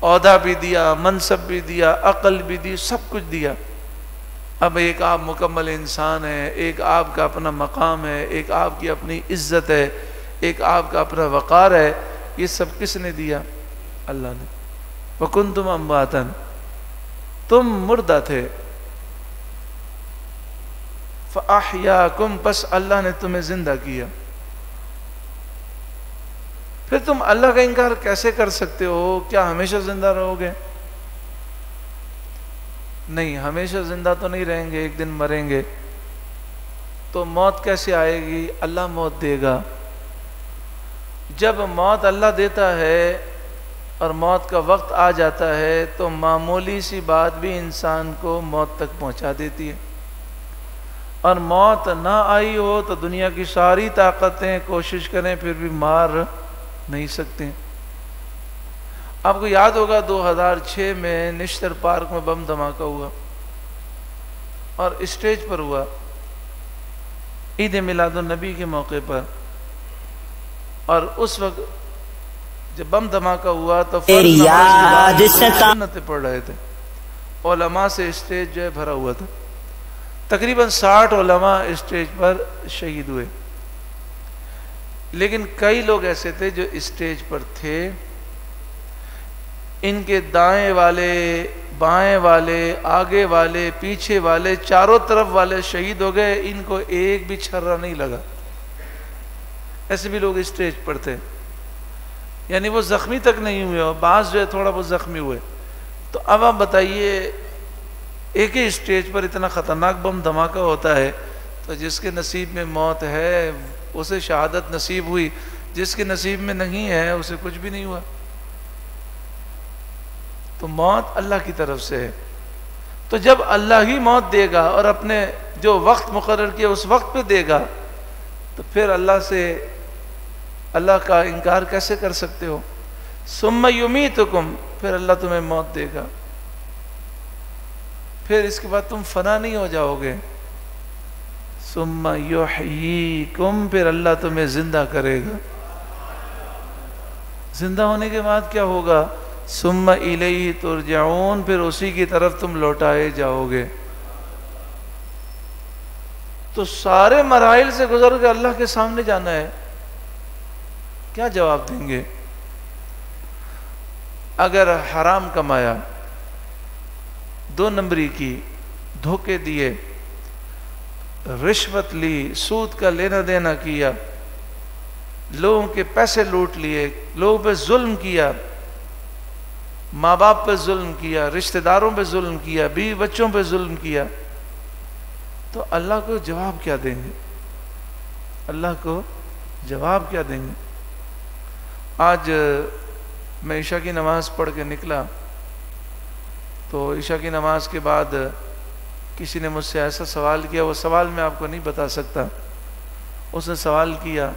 Speaker 1: عہدہ بھی دیا، منصب بھی دیا، عقل بھی دی، سب کچھ دیا. اب ایک آپ مکمل انسان ہے، ایک آپ کا اپنا مقام ہے، ایک آپ کی اپنی عزت ہے، ایک آپ کا اپنا وقار ہے. یہ سب کس نے دیا؟ اللہ نے. وَكُنْتُمْ أَمْوَاتًا، تم مردہ تھے، فَأَحْيَاكُمْ، پس اللہ نے تمہیں زندہ کیا. پھر تم اللہ کا انکار کیسے کر سکتے ہو؟ کیا ہمیشہ زندہ رہو گے؟ نہیں، ہمیشہ زندہ تو نہیں رہیں گے، ایک دن مریں گے. تو موت کیسے آئے گی؟ اللہ موت دے گا. جب موت اللہ دیتا ہے اور موت کا وقت آ جاتا ہے تو معمولی سی بات بھی انسان کو موت تک پہنچا دیتی ہے. اور موت نہ آئی ہو تو دنیا کی ساری طاقتیں کوشش کریں پھر بھی مار نہیں سکتے. آپ کو یاد ہوگا 2006 میں نشتر پارک میں بم دھماکہ ہوا اور اسٹیج پر ہوا عید میلاد النبی کے موقع پر. اور اس وقت جب بم دھماکہ ہوا تو سنتیں پڑھ رہے تھے، علماء سے اسٹیج جو ہے بھرا ہوا تھا. تقریباً 60 علماء اسٹیج پر شہید ہوئے. لیکن کئی لوگ ایسے تھے جو اسٹیج پر تھے ان کے دائیں والے، بائیں والے، آگے والے، پیچھے والے، چاروں طرف والے شہید ہو گئے، ان کو ایک بھی چھرا نہیں لگا۔ ایسے بھی لوگ اسٹیج پر تھے، یعنی وہ زخمی تک نہیں ہوئے، اور بعض جو ہے تھوڑا بہت زخمی ہوئے۔ تو اب آپ بتائیے، ایک ہی اسٹیج پر اتنا خطرناک بم دھماکہ ہوتا ہے، تو جس کے نصیب میں موت ہے اسے شہادت نصیب ہوئی، جس کے نصیب میں نہیں ہے اسے کچھ بھی نہیں ہوا۔ تو موت اللہ کی طرف سے ہے۔ تو جب اللہ ہی موت دے گا اور اپنے جو وقت مقرر کیا اس وقت پہ دے گا، تو پھر اللہ کا انکار کیسے کر سکتے ہو؟ ثم یمیتکم، پھر اللہ تمہیں موت دے گا، پھر اس کے بعد تم فنا نہیں ہو جاؤ گے۔ ثم یحییکم، پھر اللہ تمہیں زندہ کرے گا۔ زندہ ہونے کے بعد کیا ہوگا؟ ثم الیہ ترجعون، پھر اسی کی طرف تم لوٹائے جاؤ گے۔ تو سارے مراحل سے گزر کے اللہ کے سامنے جانا ہے، کیا جواب دیں گے؟ اگر حرام کمایا، 2 نمبری کی، دھوکے دیے، رشوت لی، سود کا لینا دینا کیا، لوگوں کے پیسے لوٹ لیے، لوگوں پہ ظلم کیا، ماں باپ پہ ظلم کیا، رشتہ داروں پہ ظلم کیا، بیوی بچوں پہ ظلم کیا، تو اللہ کو جواب کیا دیں گے؟ اللہ کو جواب کیا دیں گے؟ آج میں عشاء کی نماز پڑھ کے نکلا، تو عشاء کی نماز کے بعد کسی نے مجھ سے ایسا سوال کیا، وہ سوال میں آپ کو نہیں بتا سکتا۔ اس نے سوال کیا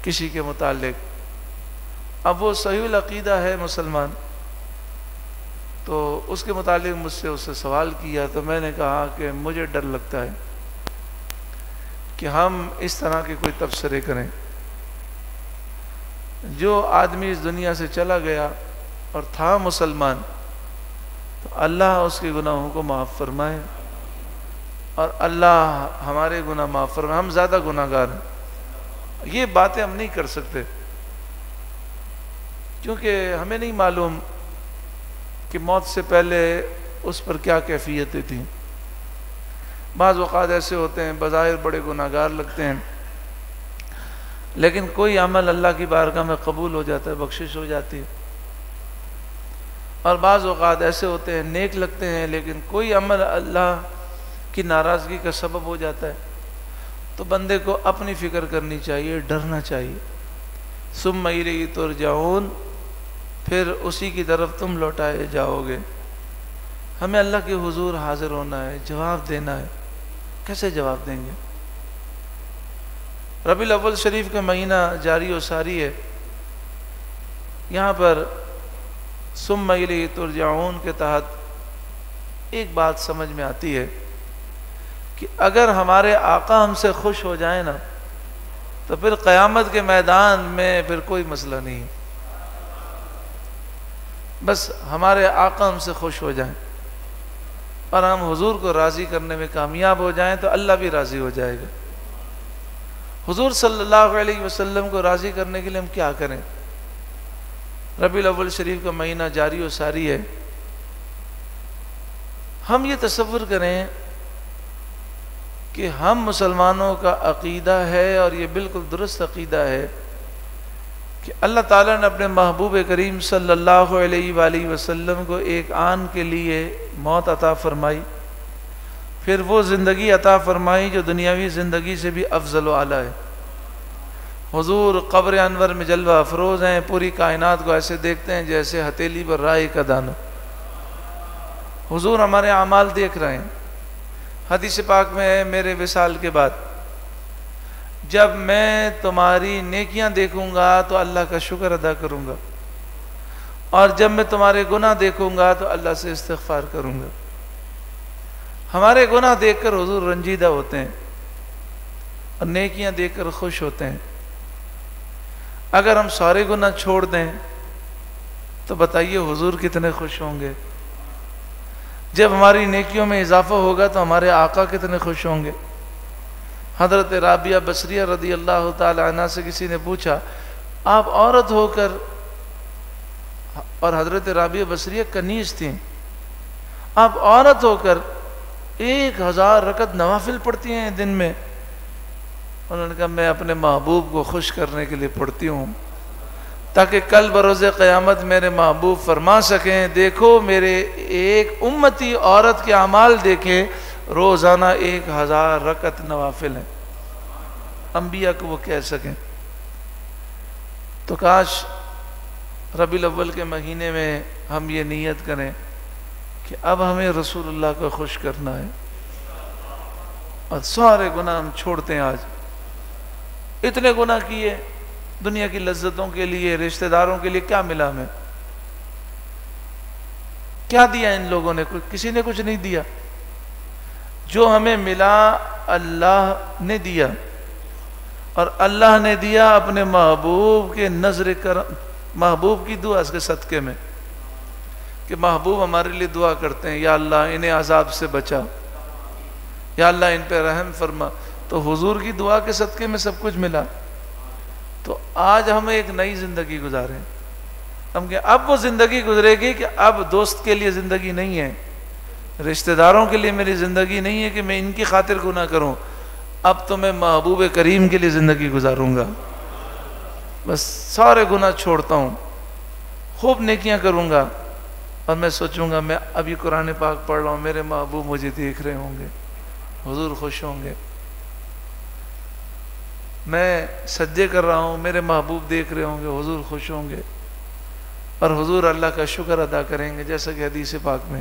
Speaker 1: کسی کے متعلق، اب وہ صحیح العقیدہ ہے مسلمان، تو اس کے متعلق مجھ سے اس نے سوال کیا، تو میں نے کہا کہ مجھے ڈر لگتا ہے کہ ہم اس طرح کے کوئی تبصرے کریں۔ جو آدمی اس دنیا سے چلا گیا اور تھا مسلمان، تو اللہ اس کے گناہوں کو معاف فرمائے، اور اللہ ہمارے گناہ معاف فرمائے۔ ہم زیادہ گناہ گار ہیں، یہ باتیں ہم نہیں کر سکتے، کیونکہ ہمیں نہیں معلوم کہ موت سے پہلے اس پر کیا کیفیتیں تھیں۔ بعض اوقات ایسے ہوتے ہیں بظاہر بڑے گناہ گار لگتے ہیں، لیکن کوئی عمل اللہ کی بارگاہ میں قبول ہو جاتا ہے، بخشش ہو جاتی ہے، اور بعض اوقات ایسے ہوتے ہیں نیک لگتے ہیں لیکن کوئی عمل اللہ کی ناراضگی کا سبب ہو جاتا ہے۔ تو بندے کو اپنی فکر کرنی چاہیے، ڈرنا چاہیے۔ ثم الیہ ترجعون، پھر اسی کی طرف تم لوٹائے جاؤ گے۔ ہمیں اللہ کے حضور حاضر ہونا ہے، جواب دینا ہے۔ کیسے جواب دیں گے؟ ربیع الاول شریف کا مہینہ جاری و ساری ہے، یہاں پر ثم الیہ ترجعون کے تحت ایک بات سمجھ میں آتی ہے کہ اگر ہمارے آقا ہم سے خوش ہو جائیں نا، تو پھر قیامت کے میدان میں پھر کوئی مسئلہ نہیں ہے۔ بس ہمارے آقا ہم سے خوش ہو جائیں اور ہم حضور کو راضی کرنے میں کامیاب ہو جائیں، تو اللہ بھی راضی ہو جائے گا۔ حضور صلی اللہ علیہ وسلم کو راضی کرنے کے لیے ہم کیا کریں؟ ربیع الاول شریف کا مہینہ جاری و ساری ہے، ہم یہ تصور کریں کہ ہم مسلمانوں کا عقیدہ ہے، اور یہ بالکل درست عقیدہ ہے، کہ اللہ تعالیٰ نے اپنے محبوب کریم صلی اللہ علیہ وآلہ وسلم کو ایک آن کے لیے موت عطا فرمائی، پھر وہ زندگی عطا فرمائی جو دنیاوی زندگی سے بھی افضل و اعلیٰ ہے۔ حضور قبر انور میں جلوہ افروز ہیں، پوری کائنات کو ایسے دیکھتے ہیں جیسے ہتھیلی پر رائی کا دانہ۔ حضور ہمارے اعمال دیکھ رہے ہیں۔ حدیث پاک میں ہے، میرے وصال کے بعد جب میں تمہاری نیکیاں دیکھوں گا تو اللہ کا شکر ادا کروں گا، اور جب میں تمہارے گناہ دیکھوں گا تو اللہ سے استغفار کروں گا۔ ہمارے گناہ دیکھ کر حضور رنجیدہ ہوتے ہیں اور نیکیاں دیکھ کر خوش ہوتے ہیں۔ اگر ہم سارے گناہ چھوڑ دیں تو بتائیے حضور کتنے خوش ہوں گے۔ جب ہماری نیکیوں میں اضافہ ہوگا تو ہمارے آقا کتنے خوش ہوں گے۔ حضرت رابعہ بصریہ رضی اللہ تعالی عنہ سے کسی نے پوچھا، آپ عورت ہو کر اور حضرت رابعہ بصریہ کنیز تھیں، اب عورت ہو کر 1000 رکعت نوافل پڑھتی ہیں دن میں۔ انہوں نے کہا میں اپنے محبوب کو خوش کرنے کے لیے پڑھتی ہوں تاکہ کل بروز قیامت میرے محبوب فرما سکیں دیکھو میرے ایک امتی عورت کے اعمال دیکھیں، روزانہ 1000 رکعت نوافل ہیں، انبیاء کو وہ کہہ سکیں۔ تو کاش ربیع الاول کے مہینے میں ہم یہ نیت کریں کہ اب ہمیں رسول اللہ کو خوش کرنا ہے، اور سارے گناہ ہم چھوڑتے ہیں۔ آج اتنے گناہ کیے دنیا کی لذتوں کے لیے، رشتہ داروں کے لیے، کیا ملا ہمیں؟ کیا دیا ان لوگوں نے؟ کسی نے کچھ نہیں دیا۔ جو ہمیں ملا اللہ نے دیا، اور اللہ نے دیا اپنے محبوب کے نظر کرم، محبوب کی دعا کے صدقے میں، کہ محبوب ہمارے لیے دعا کرتے ہیں یا اللہ انہیں عذاب سے بچا، یا اللہ ان پہ رحم فرما۔ تو حضور کی دعا کے صدقے میں سب کچھ ملا۔ تو آج ہم ایک نئی زندگی گزاریں، ہم کہ اب وہ زندگی گزرے گی کہ اب دوست کے لیے زندگی نہیں ہے، رشتہ داروں کے لیے میری زندگی نہیں ہے کہ میں ان کی خاطر گناہ کروں، اب تو میں محبوب کریم کے لیے زندگی گزاروں گا۔ بس سارے گناہ چھوڑتا ہوں، خوب نیکیاں کروں گا، اور میں سوچوں گا میں ابھی قرآن پاک پڑھ رہا ہوں، میرے محبوب مجھے دیکھ رہے ہوں گے، حضور خوش ہوں گے۔ میں سجدے کر رہا ہوں، میرے محبوب دیکھ رہے ہوں گے، حضور خوش ہوں گے، اور حضور اللہ کا شکر ادا کریں گے، جیسا کہ حدیث پاک میں۔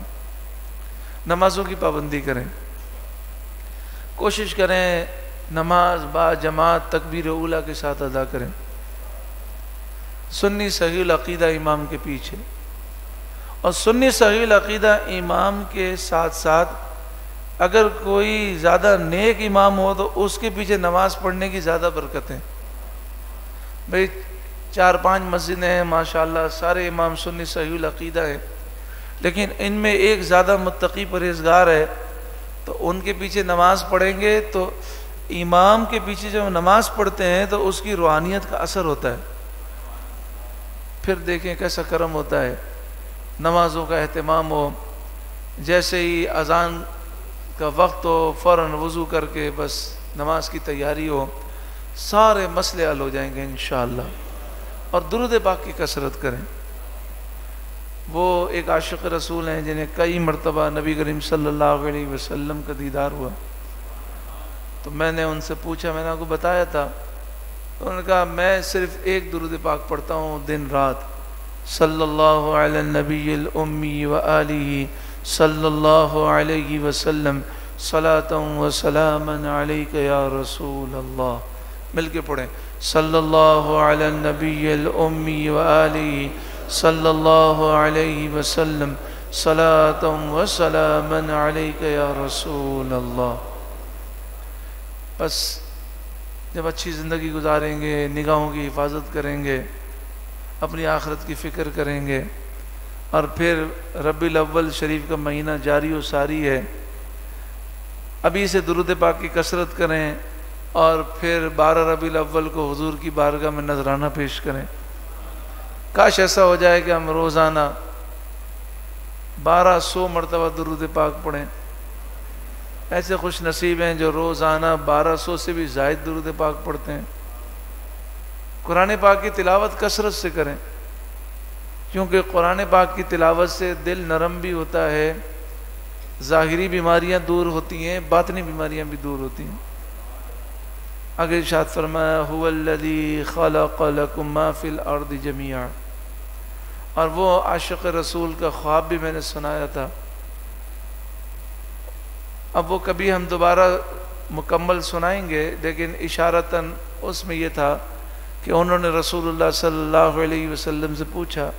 Speaker 1: نمازوں کی پابندی کریں، کوشش کریں نماز با جماعت تکبیر اولیٰ کے ساتھ ادا کریں، سنی صحیح العقیدہ امام کے پیچھے، اور سنی صحیح العقیدہ امام کے ساتھ ساتھ اگر کوئی زیادہ نیک امام ہو تو اس کے پیچھے نماز پڑھنے کی زیادہ برکتیں۔ بھئی 4-5 مسجدیں ہیں ماشاءاللہ، سارے امام سنی صحیح العقیدہ ہیں، لیکن ان میں ایک زیادہ متقی پرہیزگار ہے، تو ان کے پیچھے نماز پڑھیں گے تو امام کے پیچھے جب نماز پڑھتے ہیں تو اس کی روحانیت کا اثر ہوتا ہے، پھر دیکھیں کیسا کرم ہوتا ہے، نمازوں کا اہتمام ہو، جیسے ہی اذان کا وقت ہو فوراً وضو کر کے بس نماز کی تیاری ہو، سارے مسئلے حل ہو جائیں گے انشاءاللہ۔ اور درود پاک کی کثرت کریں۔ وہ ایک عاشق رسول ہیں جنہیں کئی مرتبہ نبی کریم صلی اللہ علیہ وسلم کا دیدار ہوا، تو میں نے ان سے پوچھا، میں نے آپ کو بتایا تھا، تو انہوں نے کہا میں صرف ایک درود پاک پڑھتا ہوں دن رات، صلی اللہ علی النبی الامی وآلہ صلی اللہ علیہ وسلم صلاۃ و سلاما علیک یا رسول اللہ۔ مل کے پڑھیں، صلی اللہ علی النبی الامی وآلہ صلی اللہ علیہ وسلم صلاۃ و سلاما علیک یا رسول اللہ۔ بس جب اچھی زندگی گزاریں گے، نگاہوں کی حفاظت کریں گے، اپنی آخرت کی فکر کریں گے، اور پھر ربیع الاول شریف کا مہینہ جاری و ساری ہے، ابھی سے درود پاک کی کثرت کریں، اور پھر 12 ربیع الاول کو حضور کی بارگاہ میں نذرانہ پیش کریں۔ کاش ایسا ہو جائے کہ ہم روزانہ 1200 مرتبہ درود پاک پڑھیں۔ ایسے خوش نصیب ہیں جو روزانہ 1200 سے بھی زائد درود پاک پڑھتے ہیں۔ قرآن پاک کی تلاوت کثرت سے کریں، کیونکہ قرآن پاک کی تلاوت سے دل نرم بھی ہوتا ہے، ظاہری بیماریاں دور ہوتی ہیں، باطنی بیماریاں بھی دور ہوتی ہیں۔ آگے ارشاد فرمایا هو الذی خلق لکم ما فی الارض جمیعا، اور وہ عاشق رسول کا خواب بھی میں نے سنایا تھا، اب وہ کبھی ہم دوبارہ مکمل سنائیں گے، لیکن اشارتاً اس میں یہ تھا کہ انہوں نے رسول اللہ صلی اللہ علیہ وسلم سے پوچھا،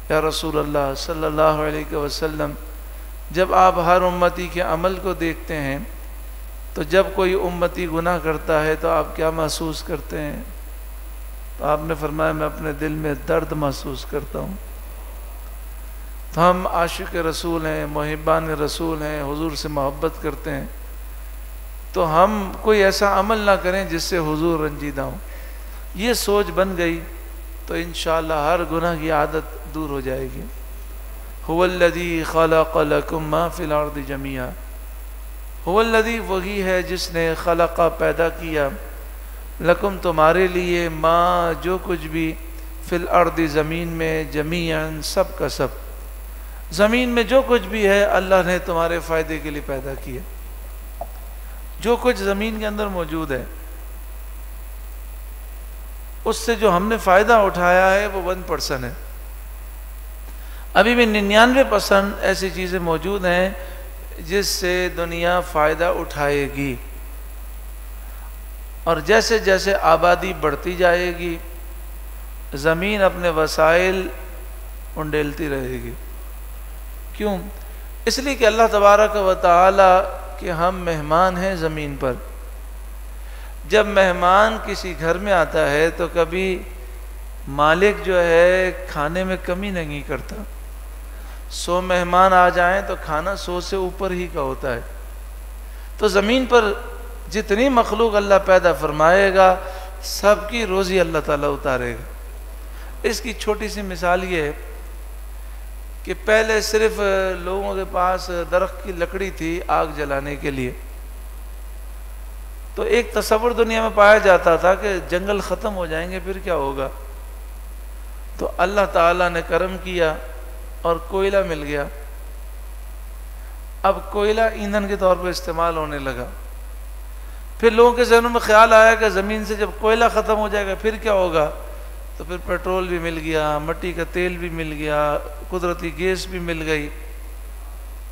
Speaker 1: یا رسول اللہ صلی اللہ علیہ وسلم، جب آپ ہر امتی کے عمل کو دیکھتے ہیں تو جب کوئی امتی گناہ کرتا ہے تو آپ کیا محسوس کرتے ہیں؟ تو آپ نے فرمایا میں اپنے دل میں درد محسوس کرتا ہوں۔ تو ہم عاشق رسول ہیں، محبان رسول ہیں، حضور سے محبت کرتے ہیں، تو ہم کوئی ایسا عمل نہ کریں جس سے حضور رنجیدہ ہوں۔ یہ سوچ بن گئی تو انشاءاللہ ہر گناہ کی عادت دور ہو جائے گی۔ هو الذی خلق لکم ما فی الارض جمیعا، هو الذی وہی ہے جس نے خلق پیدا کیا، لکم تمہارے لیے، ما جو کچھ بھی، فی الارض زمین میں، جمیعا سب کا سب، زمین میں جو کچھ بھی ہے اللہ نے تمہارے فائدے کے لیے پیدا کیا۔ جو کچھ زمین کے اندر موجود ہے اس سے جو ہم نے فائدہ اٹھایا ہے وہ 1% ہے، ابھی بھی 99% ایسی چیزیں موجود ہیں جس سے دنیا فائدہ اٹھائے گی، اور جیسے جیسے آبادی بڑھتی جائے گی زمین اپنے وسائل انڈیلتی رہے گی۔ کیوں؟ اس لیے کہ اللہ تبارک و تعالی کہ ہم مہمان ہیں زمین پر۔ جب مہمان کسی گھر میں آتا ہے تو کبھی مالک جو ہے کھانے میں کمی نہیں کرتا، 100 مہمان آ جائیں تو کھانا 100 سے اوپر ہی کا ہوتا ہے۔ تو زمین پر جتنی مخلوق اللہ پیدا فرمائے گا سب کی روزی اللہ تعالیٰ اتارے گا۔ اس کی چھوٹی سی مثال یہ ہے کہ پہلے صرف لوگوں کے پاس درخت کی لکڑی تھی آگ جلانے کے لیے، تو ایک تصور دنیا میں پایا جاتا تھا کہ جنگل ختم ہو جائیں گے پھر کیا ہوگا، تو اللہ تعالیٰ نے کرم کیا اور کوئلہ مل گیا۔ اب کوئلہ ایندھن کے طور پر استعمال ہونے لگا، پھر لوگوں کے ذہنوں میں خیال آیا کہ زمین سے جب کوئلہ ختم ہو جائے گا پھر کیا ہوگا، تو پھر پیٹرول بھی مل گیا، مٹی کا تیل بھی مل گیا، قدرتی گیس بھی مل گئی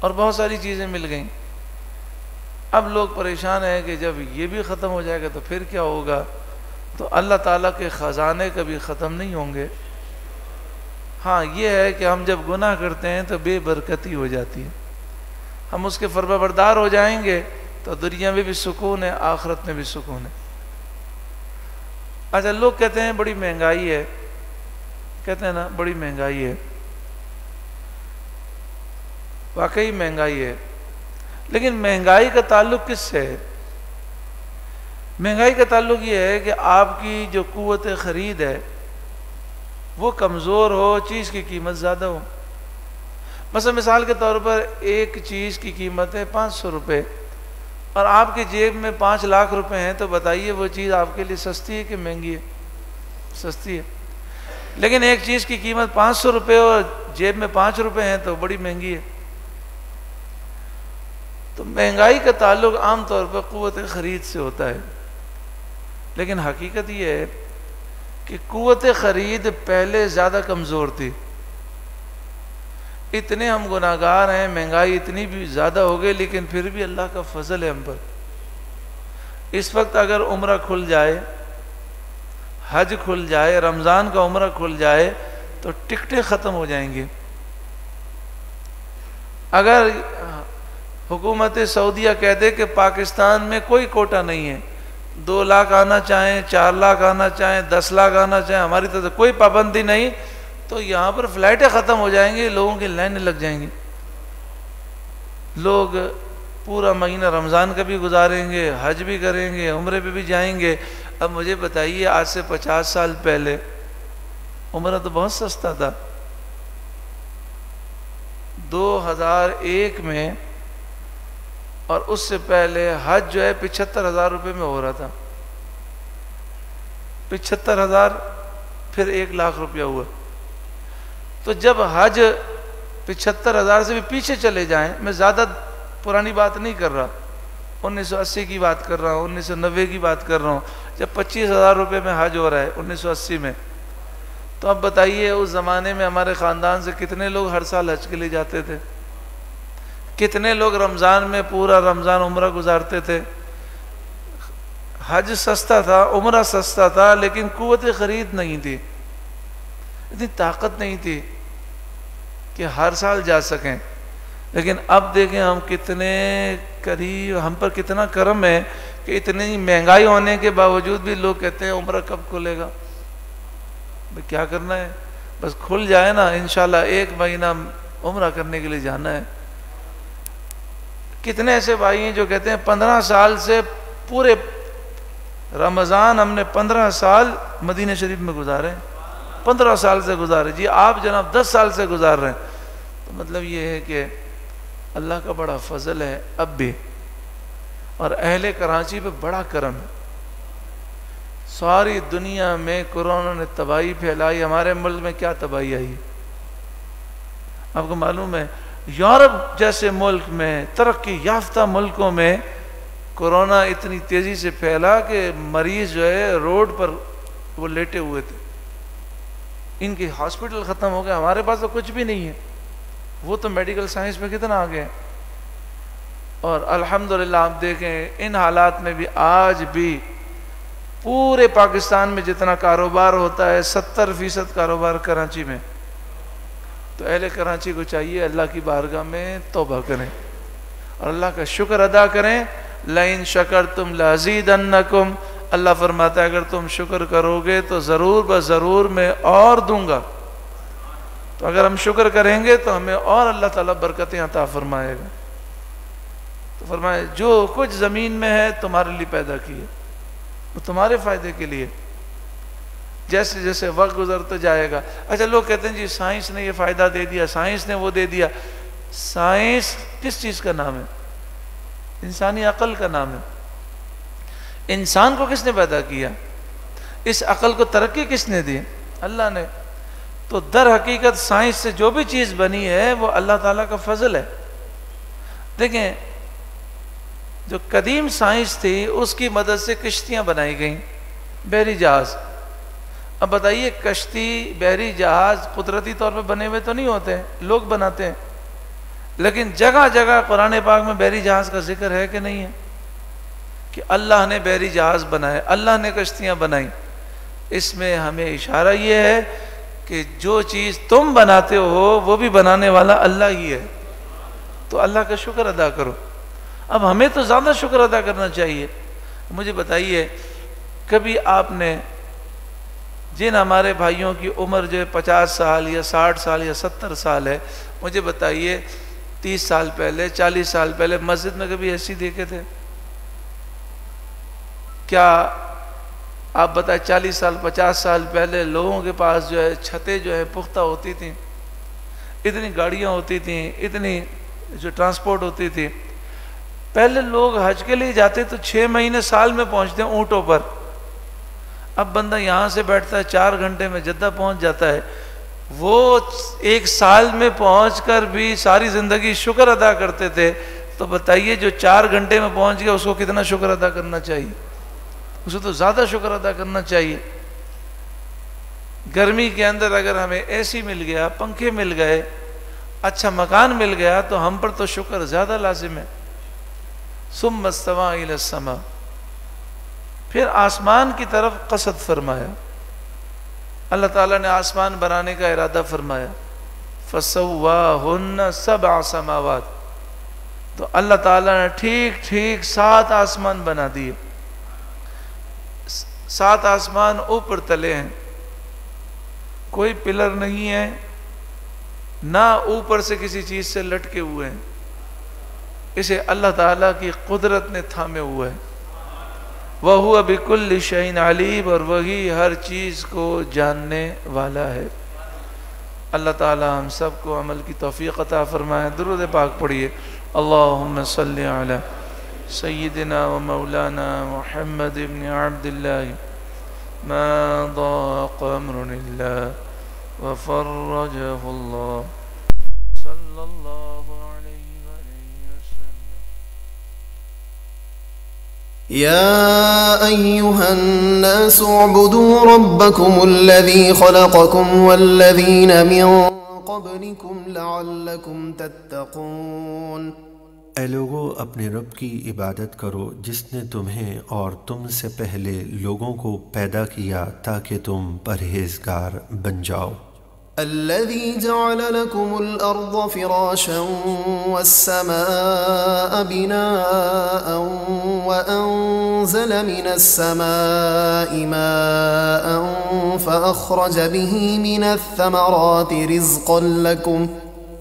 Speaker 1: اور بہت ساری چیزیں مل گئیں۔ اب لوگ پریشان ہیں کہ جب یہ بھی ختم ہو جائے گا تو پھر کیا ہوگا، تو اللہ تعالیٰ کے خزانے کبھی ختم نہیں ہوں گے۔ ہاں یہ ہے کہ ہم جب گناہ کرتے ہیں تو بے برکتی ہو جاتی ہے، ہم اس کے فرما بردار ہو جائیں گے تو دنیا میں بھی سکون ہے، آخرت میں بھی سکون ہے۔ اچھا، لوگ کہتے ہیں بڑی مہنگائی ہے، کہتے ہیں نا بڑی مہنگائی ہے، واقعی مہنگائی ہے، لیکن مہنگائی کا تعلق کس سے ہے؟ مہنگائی کا تعلق یہ ہے کہ آپ کی جو قوت خرید ہے وہ کمزور ہو، چیز کی قیمت زیادہ ہو۔ مثلا مثال کے طور پر ایک چیز کی قیمت ہے 500 روپے اور آپ کی جیب میں 5 لاکھ روپے ہیں، تو بتائیے وہ چیز آپ کے لیے سستی ہے کہ مہنگی ہے؟ سستی ہے۔ لیکن ایک چیز کی قیمت 500 روپے اور جیب میں 5 روپے ہیں تو بڑی مہنگی ہے۔ تو مہنگائی کا تعلق عام طور پر قوت خرید سے ہوتا ہے، لیکن حقیقت یہ ہے کہ قوت خرید پہلے زیادہ کمزور تھی۔ اتنے ہم گناہگار ہیں، مہنگائی اتنی بھی زیادہ ہو گئی، لیکن پھر بھی اللہ کا فضل ہے ہم پر۔ اس وقت اگر عمرہ کھل جائے، حج کھل جائے، رمضان کا عمرہ کھل جائے تو ٹکٹیں ختم ہو جائیں گی۔ اگر حکومت سعودیہ کہہ دے کہ پاکستان میں کوئی کوٹا نہیں ہے، 2 لاکھ آنا چاہیں، 4 لاکھ آنا چاہیں، 10 لاکھ آنا چاہیں، ہماری طرف سے کوئی پابندی نہیں، تو یہاں پر فلائٹیں ختم ہو جائیں گی، لوگوں کی لائنیں لگ جائیں گی۔ لوگ پورا مہینہ رمضان کا بھی گزاریں گے، حج بھی کریں گے، عمرے پہ بھی جائیں گے۔ اب مجھے بتائیے، آج سے 50 سال پہلے عمرہ تو بہت سستا تھا۔ 2001 میں اور اس سے پہلے حج جو ہے 75,000 روپے میں ہو رہا تھا، 75,000 پھر 1 لاکھ روپیہ ہوا۔ تو جب حج 75,000 سے بھی پیچھے چلے جائیں، میں زیادہ پرانی بات نہیں کر رہا، 1980 کی بات کر رہا ہوں، 1990 کی بات کر رہا ہوں، جب 25,000 روپے میں حج ہو رہا ہے 1980 میں، تو اب بتائیے اس زمانے میں ہمارے خاندان سے کتنے لوگ ہر سال حج کے لیے جاتے تھے، کتنے لوگ رمضان میں پورا رمضان عمرہ گزارتے تھے۔ حج سستا تھا، عمرہ سستا تھا، لیکن قوت خرید نہیں تھی، اتنی طاقت نہیں تھی کہ ہر سال جا سکیں۔ لیکن اب دیکھیں ہم کتنے قریب، ہم پر کتنا کرم ہے کہ اتنی مہنگائی ہونے کے باوجود بھی لوگ کہتے ہیں عمرہ کب کھلے گا۔ بھئی کیا کرنا ہے، بس کھل جائے نا، انشاءاللہ 1 مہینہ عمرہ کرنے کے لیے جانا ہے۔ کتنے ایسے بھائی ہیں جو کہتے ہیں 15 سال سے پورے رمضان ہم نے 15 سال مدینہ شریف میں گزارے ہیں۔ 15 سال سے گزارے، جی آپ جناب 10 سال سے گزار رہے ہیں. تو مطلب یہ ہے کہ اللہ کا بڑا فضل ہے اب بھی، اور اہل کراچی پہ بڑا کرم ہے. ساری دنیا میں کورونا نے تباہی پھیلائی، ہمارے ملک میں کیا تباہی آئی؟ آپ کو معلوم ہے یورپ جیسے ملک میں، ترقی یافتہ ملکوں میں کورونا اتنی تیزی سے پھیلا کہ مریض جو ہے روڈ پر وہ لیٹے ہوئے تھے، ان کے ہاسپٹل ختم ہو گئے. ہمارے پاس تو کچھ بھی نہیں ہے، وہ تو میڈیکل سائنس میں کتنا آگے ہیں. اور الحمدللہ آپ دیکھیں ان حالات میں بھی آج بھی پورے پاکستان میں جتنا کاروبار ہوتا ہے 70% کاروبار کراچی میں. تو اہل کراچی کو چاہیے اللہ کی بارگاہ میں توبہ کریں اور اللہ کا شکر ادا کریں. لَإِن شَكَرْتُمْ لَأَزِيدَنَّكُمْ، اللہ فرماتا ہے اگر تم شکر کرو گے تو ضرور بضرور میں اور دوں گا. تو اگر ہم شکر کریں گے تو ہمیں اور اللہ تعالیٰ برکتیں عطا فرمائے گا. تو فرمائے جو کچھ زمین میں ہے تمہارے لیے پیدا کیے، وہ تمہارے فائدے کے لیے. جیسے جیسے وقت گزرتا جائے گا. اچھا لوگ کہتے ہیں جی سائنس نے یہ فائدہ دے دیا، سائنس نے وہ دے دیا. سائنس کس چیز کا نام ہے؟ انسانی عقل کا نام ہے. انسان کو کس نے پیدا کیا؟ اس عقل کو ترقی کس نے دی؟ اللہ نے. تو در حقیقت سائنس سے جو بھی چیز بنی ہے وہ اللہ تعالیٰ کا فضل ہے. دیکھیں جو قدیم سائنس تھی اس کی مدد سے کشتیاں بنائی گئیں، بحری جہاز. اب بتائیے کشتی بحری جہاز قدرتی طور پہ بنے ہوئے تو نہیں ہوتے ہیں، لوگ بناتے ہیں. لیکن جگہ جگہ قرآن پاک میں بحری جہاز کا ذکر ہے کہ نہیں ہے؟ کہ اللہ نے بحری جہاز بنائے، اللہ نے کشتیاں بنائیں. اس میں ہمیں اشارہ یہ ہے کہ جو چیز تم بناتے ہو وہ بھی بنانے والا اللہ ہی ہے. تو اللہ کا شکر ادا کرو. اب ہمیں تو زیادہ شکر ادا کرنا چاہیے. مجھے بتائیے کبھی آپ نے جن ہمارے بھائیوں کی عمر جو 50 سال یا 60 سال یا 70 سال ہے، مجھے بتائیے 30 سال پہلے 40 سال پہلے مسجد میں کبھی ایسی دیکھے تھے؟ کیا آپ بتائیں 40 سال 50 سال پہلے لوگوں کے پاس جو ہے چھتیں جو ہے پختہ ہوتی تھیں، اتنی گاڑیاں ہوتی تھیں، اتنی جو ٹرانسپورٹ ہوتی تھی. پہلے لوگ حج کے لیے جاتے تو 6 مہینے سال میں پہنچتے ہیں اونٹوں پر. اب بندہ یہاں سے بیٹھتا ہے 4 گھنٹے میں جدہ پہنچ جاتا ہے. وہ 1 سال میں پہنچ کر بھی ساری زندگی شکر ادا کرتے تھے. تو بتائیے جو 4 گھنٹے میں پہنچ گیا اس کو کتنا شکر ادا کرنا چاہیے؟ اسے تو زیادہ شکر ادا کرنا چاہیے. گرمی کے اندر اگر ہمیں اے سی مل گیا، پنکھے مل گئے، اچھا مکان مل گیا تو ہم پر تو شکر زیادہ لازم ہے. ثم استوى الى السماء، پھر آسمان کی طرف قصد فرمایا. اللہ تعالیٰ نے آسمان بنانے کا ارادہ فرمایا. فسواہن 7 سماوات، تو اللہ تعالیٰ نے ٹھیک ٹھیک 7 آسمان بنا دیے. 7 آسمان اوپر تلے ہیں، کوئی پلر نہیں ہے، نہ اوپر سے کسی چیز سے لٹکے ہوئے ہیں. اسے اللہ تعالیٰ کی قدرت نے تھامے ہوئے ہے. وَهُوَ بِكُلِّ شَيْءٍ عَلِيمٌ، اور وہی ہر چیز کو جاننے والا ہے. اللہ تعالیٰ ہم سب کو عمل کی توفیق عطا فرمائے. درود پاک پڑھیے. اللہم صلی علی سیدنا و مولانا محمد ابن عبد اللہ ما ضاق امر اللہ وفرجہ اللہ صلی اللہ علیہ وسلم.
Speaker 2: يا أيها الناس اعبدوا ربكم الذي خلقكم والذين من قبلكم لعلكم تتقون.
Speaker 3: اے لوگو اپنے رب کی عبادت کرو جس نے تمہیں اور تم سے پہلے لوگوں کو پیدا کیا تاکہ تم پرہیزگار بن جاؤ.
Speaker 2: الذي جعل لكم الأرض فراشا والسماء بناء وأنزل من السماء ماء فأخرج به من الثمرات رزقا لكم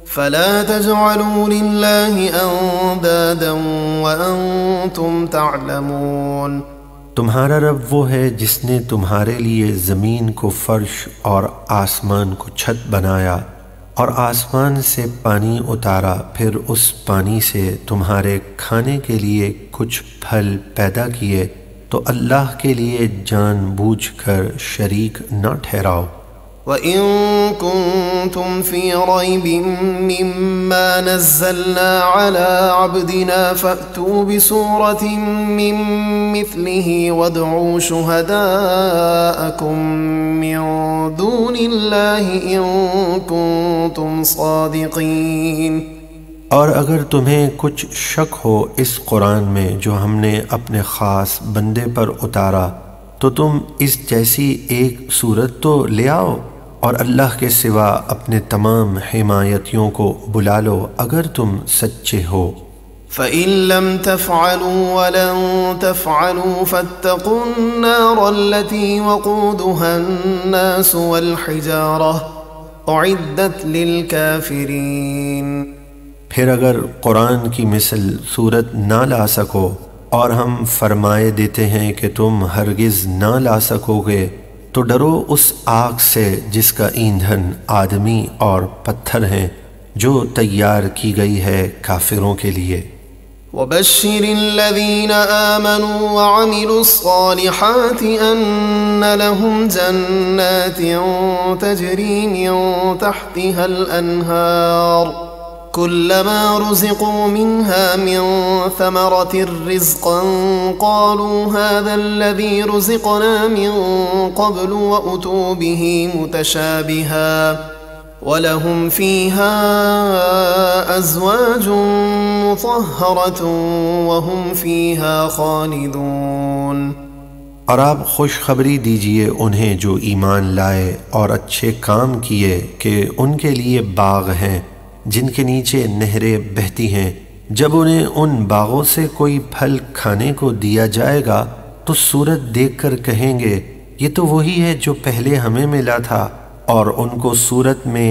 Speaker 2: فلا تجعلوا لله أندادا وأنتم تعلمون.
Speaker 3: تمہارا رب وہ ہے جس نے تمہارے لیے زمین کو فرش اور آسمان کو چھت بنایا اور آسمان سے پانی اتارا، پھر اس پانی سے تمہارے کھانے کے لیے کچھ پھل پیدا کیے، تو اللہ کے لیے جان بوجھ کر شریک نہ ٹھہراؤ۔
Speaker 2: وَإِن كُنتُمْ فِي رَيْبٍ مِّمَّا نَزَّلْنَا عَلَىٰ عَبْدِنَا فَأْتُوا بِسُورَةٍ مِّن مِّثْلِهِ وَادْعُوا شُهَدَاءَكُم مِّن دُونِ اللَّهِ إِن كُنتُمْ صَادِقِينَ۔
Speaker 3: اور اگر تمہیں کچھ شک ہو اس قرآن میں جو ہم نے اپنے خاص بندے پر اتارا، تو تم اس جیسی ایک صورت تو لے آؤ، اور اللہ کے سوا اپنے تمام حمایتیوں کو بلا لو اگر تم سچے ہو۔
Speaker 2: فَإِن لَّمْ تَفْعَلُوا وَلَن تَفْعَلُوا فَاتَّقُوا النَّارَ الَّتِي وَقُودُهَا النَّاسُ وَالْحِجَارَةُ أُعِدَّتْ لِلْكَافِرِينَ۔
Speaker 3: پھر اگر قرآن کی مثل صورت نہ لا سکو اور ہم فرمائے دیتے ہیں کہ تم ہرگز نہ لا سکو گے، تو ڈرو اس آگ سے جس کا ایندھن آدمی اور پتھر ہیں، جو تیار کی گئی ہے کافروں کے لیے۔
Speaker 2: وَبَشِّرِ الَّذِينَ آمَنُوا وَعَمِلُوا الصَّالِحَاتِ أَنَّ لَهُمْ جَنَّاتٍ تَجْرِي مِن تَحْتِهَا الْأَنْهَارُ كُلَّمَا رُزِقُوا مِنْهَا مِن ثَمَرَةٍ رِّزْقًا قَالُوا هَٰذَا الَّذِي رُزِقْنَا مِن قَبْلُ وَأُتُوا بِهِ مُتَشَابِهًا وَلَهُمْ فِيهَا أَزْوَاجٌ مُّطَهَّرَةٌ وَهُمْ فِيهَا خَالِدُونَ۔
Speaker 3: اور آپ خوشخبری دیجئے انہیں جو ایمان لائے اور اچھے کام کیے کہ ان کے لیے باغ ہیں جن کے نیچے نہریں بہتی ہیں، جب انہیں ان باغوں سے کوئی پھل کھانے کو دیا جائے گا تو صورت دیکھ کر کہیں گے یہ تو وہی ہے جو پہلے ہمیں ملا تھا، اور ان کو صورت میں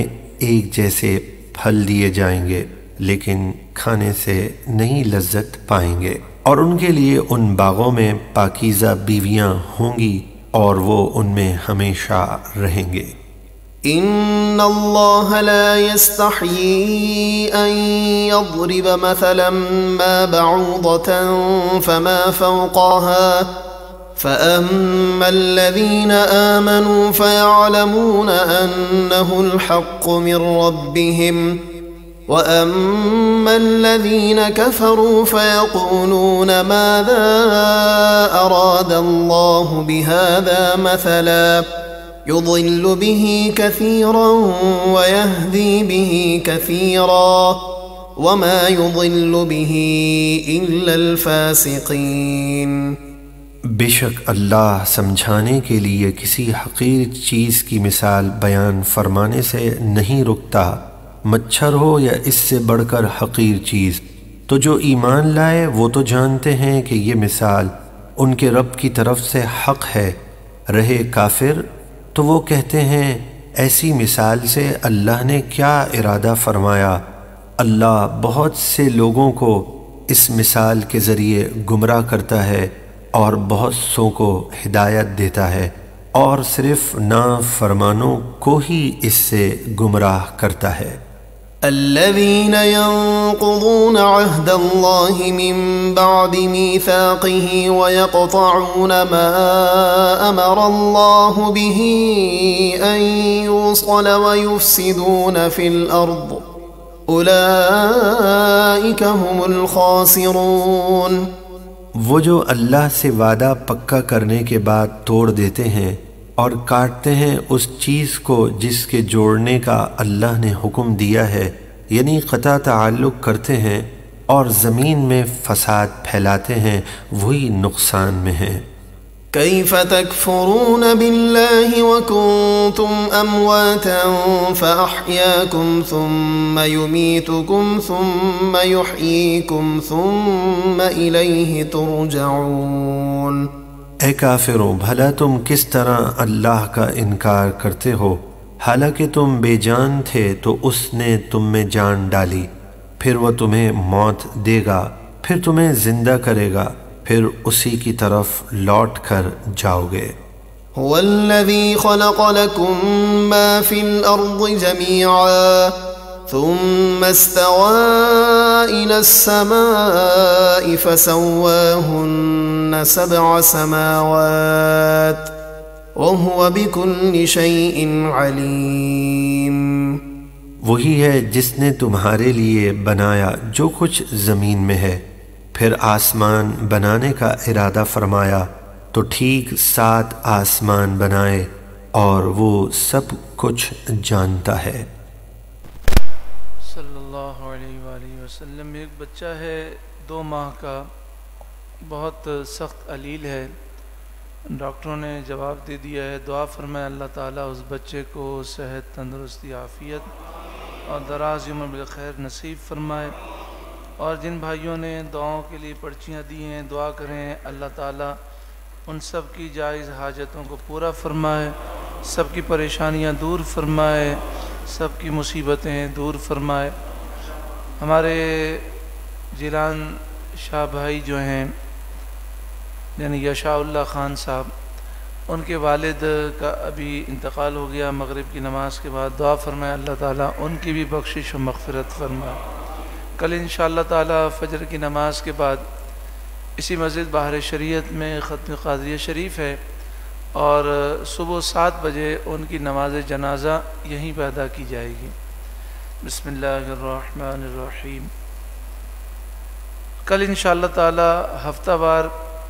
Speaker 3: ایک جیسے پھل دیے جائیں گے لیکن کھانے سے نہیں لذت پائیں گے، اور ان کے لیے ان باغوں میں پاکیزہ بیویاں ہوں گی اور وہ ان میں ہمیشہ رہیں گے۔
Speaker 2: ان اللہ لا يستحيي ان يضرب مثلا ما بعوضة فما فوقها فأما الذين آمنوا فيعلمون أنه الحق من ربهم وأما الذين كفروا فيقولون ماذا أراد الله بهذا مثلا يضل به كثيرا ويهدي به كثيرا وما يضل به إلا الفاسقين۔
Speaker 3: بے شک اللہ سمجھانے کے لیے کسی حقیر چیز کی مثال بیان فرمانے سے نہیں رکتا، مچھر ہو یا اس سے بڑھ کر حقیر چیز، تو جو ایمان لائے وہ تو جانتے ہیں کہ یہ مثال ان کے رب کی طرف سے حق ہے، رہے کافر تو وہ کہتے ہیں ایسی مثال سے اللہ نے کیا ارادہ فرمایا۔ اللہ بہت سے لوگوں کو اس مثال کے ذریعے گمراہ کرتا ہے اور بہت سو کو ہدایت دیتا ہے، اور صرف نافرمانوں کو ہی اس سے گمراہ کرتا ہے۔
Speaker 2: الذين ينقضون عهد الله من بعد ميثاقه ويقطعون ما أمر الله به أن يوصل ويفسدون في الأرض أولئك هم الخاسرون۔
Speaker 3: وہ جو اللہ سے وعدہ پکا کرنے کے بعد توڑ دیتے ہیں اور کاٹتے ہیں اس چیز کو جس کے جوڑنے کا اللہ نے حکم دیا ہے، یعنی قطع تعلق کرتے ہیں اور زمین میں فساد پھیلاتے ہیں، وہی نقصان میں ہیں۔
Speaker 2: كيف تكفرون بالله وكنتم أمواتا فأحياكم ثم يميتكم ثم يحييكم ثم إليه ترجعون۔
Speaker 3: اے کافروں، بھلا تم کس طرح اللہ کا انکار کرتے ہو، حالانکہ تم بے جان تھے تو اس نے تم میں جان ڈالی، پھر وہ تمہیں موت دے گا، پھر تمہیں زندہ کرے گا، پھر اسی کی طرف لوٹ کر جاؤ گے۔
Speaker 2: هو الذي خلق لكم ما في الأرض جميعا ثم استوى إلى السماء فسواهن 7 سماوات وهو بكل شيء عليم۔
Speaker 3: وہی ہے جس نے تمہارے لیے بنایا جو کچھ زمین میں ہے، پھر آسمان بنانے کا ارادہ فرمایا تو ٹھیک 7 آسمان بنائے، اور وہ سب کچھ جانتا ہے۔
Speaker 1: صلی اللہ علیہ وآلہ وسلم۔ ایک بچہ ہے 2 ماہ کا، بہت سخت علیل ہے، ڈاکٹروں نے جواب دے دیا ہے، دعا فرمائے اللہ تعالیٰ اس بچے کو صحت، تندرستی، عافیت اور دراز عمر بالخیر نصیب فرمائے۔ اور جن بھائیوں نے دعاؤں کے لیے پرچیاں دی ہیں، دعا کریں اللہ تعالیٰ ان سب کی جائز حاجتوں کو پورا فرمائے، سب کی پریشانیاں دور فرمائے، سب کی مصیبتیں دور فرمائے۔ ہمارے جیلان شاہ بھائی جو ہیں یعنی یشاء اللہ خان صاحب، ان کے والد کا ابھی انتقال ہو گیا، مغرب کی نماز کے بعد دعا فرمائے اللہ تعالیٰ ان کی بھی بخشش و مغفرت فرمائے۔ کل انشاءاللہ تعالیٰ فجر کی نماز کے بعد اسی مسجد بہار شریعت میں ختم قادریہ شریف ہے، اور صبح 7 بجے ان کی نماز جنازہ یہیں پہ ادا کی جائے گی۔ بسم اللہ الرحمن الرحیم۔ کل انشاءاللہ تعالیٰ ہفتہ وار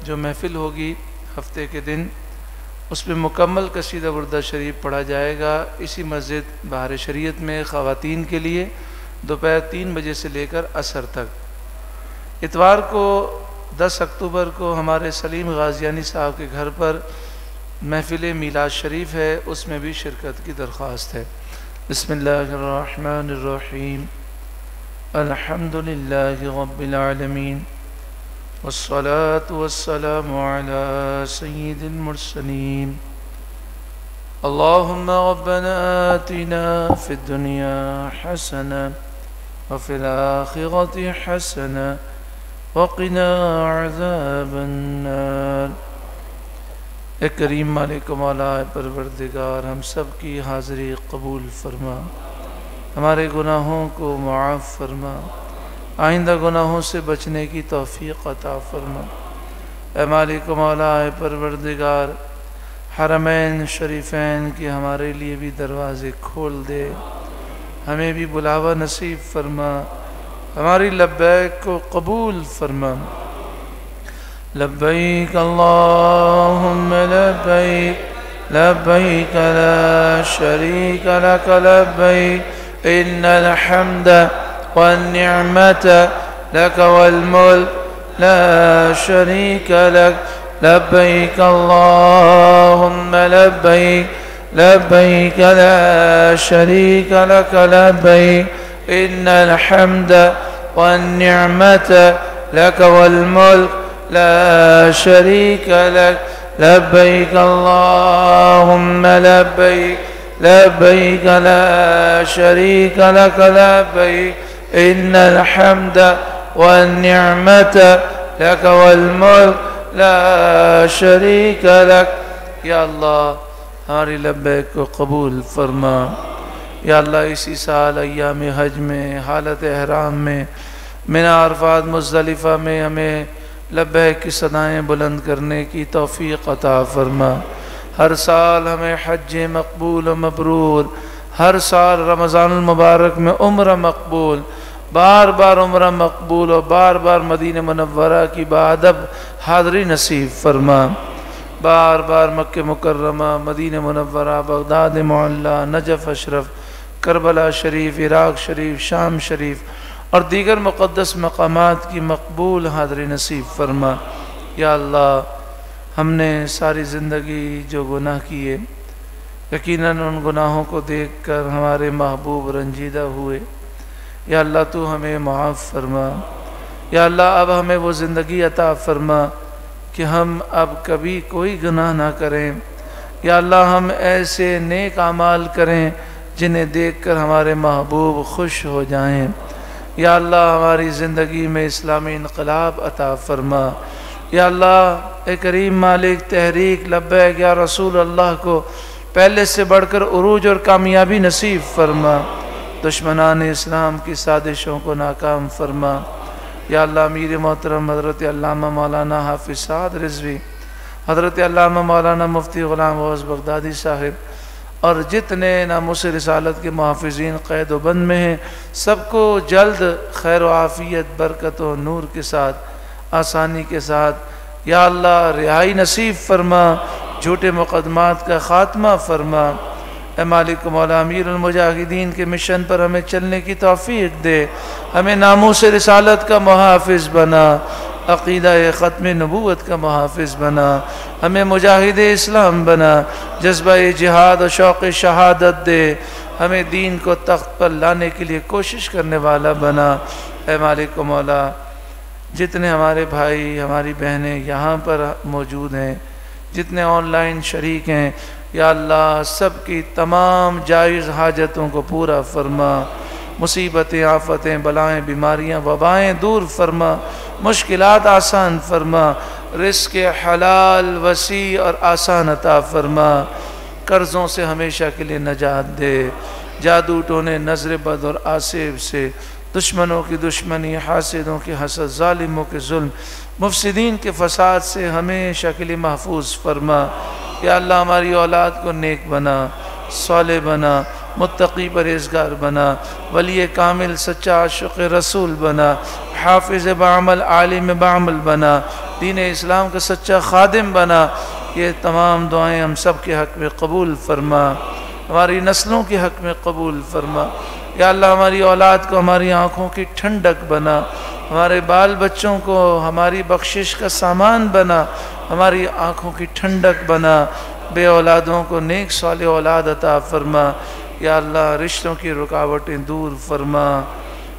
Speaker 1: جو محفل ہوگی ہفتے کے دن، اس میں مکمل قصیدہ وردہ شریف پڑھا جائے گا اسی مسجد بہار شریعت میں خواتین کے لیے، دوپہر 3 بجے سے لے کر عصر تک۔ اتوار کو 10 اکتوبر کو ہمارے سلیم غازیانی صاحب کے گھر پر محفل میلاد شریف ہے، اس میں بھی شرکت کی درخواست ہے۔ بسم اللہ الرحمن الرحیم۔ الحمد للہ رب العالمین والصلاة والسلام على سید المرسلین۔ اللہم ربنا آتنا فی الدنیا حسنہ وفي الآخرة حسنة وقنا عذاب النار۔ اے کریم مالک و مولا پروردگار، ہم سب کی حاضری قبول فرما، ہمارے گناہوں کو معاف فرما، آئندہ گناہوں سے بچنے کی توفیق عطا فرما۔ اے مالک و مولا پروردگار، حرمین شریفین کے ہمارے لیے بھی دروازے کھول دے، ہمیں بھی بلاوا نصیب فرما، ہماری لبیک کو قبول فرما۔ لبیک اللہم لبیک، لبیک لا شریک لک لبیک، ان الحمد والنعمت لک والملک لا شریک لک، لبیک اللہم لبیک، لبیک لا شریک لک لبیک، ان الحمد والنعمت لک والملک لا شریک لک، لبیک اللہم لبیک، لبیک لا شریک لک لبیک، ان الحمد والنعمت لک والملک لا شریک لک۔ یا اللہ ہماری لبیک کو قبول فرما۔ یا اللہ اسی سال ایام حج میں حالت احرام میں منی عرفات مزدلفہ میں ہمیں لبیک کی صدائیں بلند کرنے کی توفیق عطا فرما۔ ہر سال ہمیں حج مقبول و مبرور، ہر سال رمضان المبارک میں عمرہ مقبول، بار بار عمرہ مقبول اور بار بار مدینہ منورہ کی بادب حاضری نصیب فرما۔ بار بار مکہ مکرمہ، مدینہ منورہ، بغداد معلیٰ، نجف اشرف، کربلا شریف، عراق شریف، شام شریف اور دیگر مقدس مقامات کی مقبول حاضری نصیب فرما۔ یا اللہ ہم نے ساری زندگی جو گناہ کیے، یقیناً ان گناہوں کو دیکھ کر ہمارے محبوب رنجیدہ ہوئے۔ یا اللہ تو ہمیں معاف فرما۔ یا اللہ اب ہمیں وہ زندگی عطا فرما کہ ہم اب کبھی کوئی گناہ نہ کریں۔ یا اللہ ہم ایسے نیک اعمال کریں جنہیں دیکھ کر ہمارے محبوب خوش ہو جائیں۔ یا اللہ ہماری زندگی میں اسلامی انقلاب عطا فرما۔ یا اللہ اے کریم مالک تحریک لبیک یا رسول اللہ کو پہلے سے بڑھ کر عروج اور کامیابی نصیب فرما، دشمنان اسلام کی سازشوں کو ناکام فرما۔ یا اللہ امیر محترم حضرت علامہ مولانا حافظ سعد رضوی، حضرت علامہ مولانا مفتی غلام غوث بغدادی صاحب اور جتنے ناموس رسالت کے محافظین قید و بند میں ہیں، سب کو جلد خیر و عافیت، برکت و نور کے ساتھ، آسانی کے ساتھ یا اللہ رہائی نصیب فرما، جھوٹے مقدمات کا خاتمہ فرما۔ اے مالک مولا امیر المجاہدین کے مشن پر ہمیں چلنے کی توفیق دے، ہمیں ناموس رسالت کا محافظ بنا، عقیدہ ختم نبوت کا محافظ بنا، ہمیں مجاہد اسلام بنا، جذبہ جہاد و شوق شہادت دے، ہمیں دین کو تخت پر لانے کے لیے کوشش کرنے والا بنا۔ اے مالک مولا جتنے ہمارے بھائی ہماری بہنیں یہاں پر موجود ہیں، جتنے آن لائن شریک ہیں، یا اللہ سب کی تمام جائز حاجتوں کو پورا فرما، مصیبتیں، آفتیں، بلائیں، بیماریاں، وبائیں دور فرما، مشکلات آسان فرما، رزق حلال وسیع اور آسان عطا فرما، قرضوں سے ہمیشہ کے لیے نجات دے، جادو ٹونے، نظر بد اور آسیب سے، دشمنوں کی دشمنی، حاسدوں کی حسد، ظالموں کے ظلم، مفسدین کے فساد سے ہمیشہ کے لیے محفوظ فرما۔ یا اللہ ہماری اولاد کو نیک بنا، صالح بنا، متقی پرہیزگار بنا، ولی کامل سچا عاشق رسول بنا، حافظ بعمل، عالم بعمل بنا، دین اسلام کا سچا خادم بنا۔ یہ تمام دعائیں ہم سب کے حق میں قبول فرما، ہماری نسلوں کے حق میں قبول فرما۔ یا اللہ ہماری اولاد کو ہماری آنکھوں کی ٹھنڈک بنا، ہمارے بال بچوں کو ہماری بخشش کا سامان بنا، ہماری آنکھوں کی ٹھنڈک بنا، بے اولادوں کو نیک صالح اولاد عطا فرما۔ یا اللہ رشتوں کی رکاوٹیں دور فرما،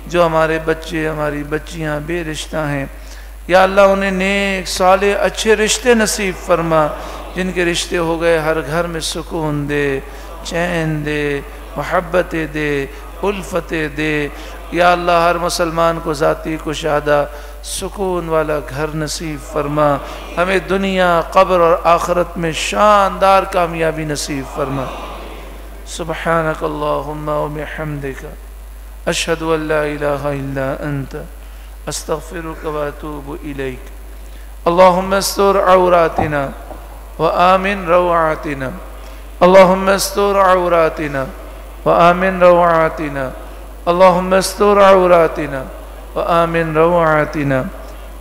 Speaker 1: جو ہمارے بچے ہماری بچیاں بے رشتہ ہیں، یا اللہ انہیں نیک صالح اچھے رشتے نصیب فرما، جن کے رشتے ہو گئے ہر گھر میں سکون دے، چین دے، محبتیں دے، الفتیں دے۔ یا اللہ ہر مسلمان کو ذاتی کشادہ سکون والا گھر نصیب فرما، ہمیں دنیا قبر اور آخرت میں شاندار کامیابی نصیب فرما۔ سبحانک اللہم و بحمدک، اشہد ان لا الہ الا انت، استغفرک و اتوب الیک۔ اللہم استر عوراتنا وآمن روعاتنا، اللہم استر عوراتنا وآمن روعاتنا، اللہم استر عوراتنا وآمن روعاتنا،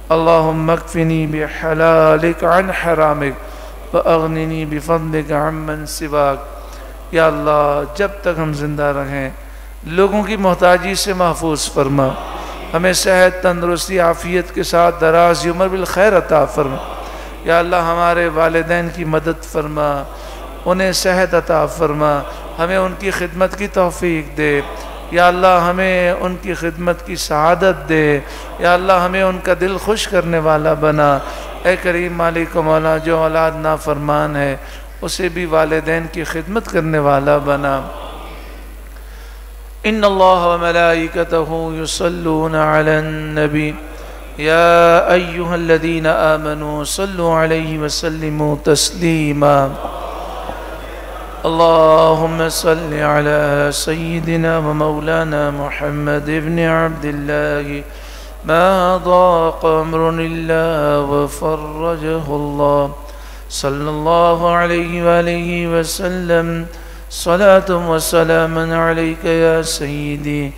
Speaker 1: اللہم اکفنی بحلالک عن حرامک واغننی بفضلک عمن سواک۔ یا اللہ جب تک ہم زندہ رہیں لوگوں کی محتاجی سے محفوظ فرما، ہمیں صحت، تندرستی، عافیت کے ساتھ دراز عمر بالخیر عطا فرما۔ یا اللہ ہمارے والدین کی مدد فرما، انہیں صحت عطا فرما، ہمیں ان کی خدمت کی توفیق دے۔ یا اللہ ہمیں ان کی خدمت کی سعادت دے، یا اللہ ہمیں ان کا دل خوش کرنے والا بنا۔ اے کریم مالک و مولا جو اولاد نافرمان ہے اسے بھی والدین کی خدمت کرنے والا بنا۔ ان اللہ و ملائکتہ یصلون علی النبی یا ایہا الذین آمنوا صلوا علیہ وسلموا تسلیما۔ اللهم صل على سيدنا ومولانا محمد بن عبد الله ما ضاق أمر الله وفرجه الله صلى الله عليه وآله وسلم صلاة وسلاما عليك يا سيدي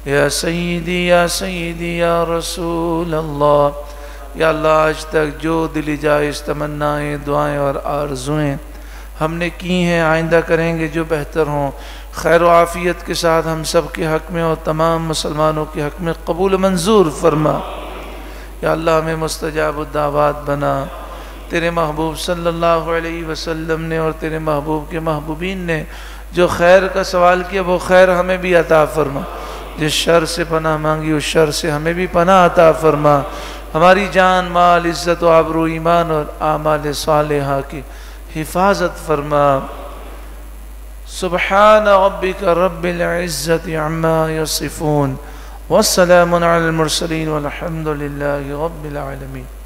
Speaker 1: يا سيدي يا سيدي يا رسول الله۔ یا اللہ آج تک جو دلی جائز تمنائیں، دعائیں اور آرزویں ہم نے کی ہیں، آئندہ کریں گے جو بہتر ہوں، خیر و عافیت کے ساتھ ہم سب کے حق میں اور تمام مسلمانوں کے حق میں قبول منظور فرما۔ یا اللہ ہمیں مستجاب الدعوات بنا۔ تیرے محبوب صلی اللہ علیہ وسلم نے اور تیرے محبوب کے محبوبین نے جو خیر کا سوال کیا وہ خیر ہمیں بھی عطا فرما، جس شر سے پناہ مانگی اس شر سے ہمیں بھی پناہ عطا فرما۔ ہماری جان، مال، عزت و آبرو، ایمان اور اعمال صالحہ کی حفاظت فرما۔ سبحان ربک رب العزت عما یصفون والسلام علی المرسلین والحمد للہ رب العالمین۔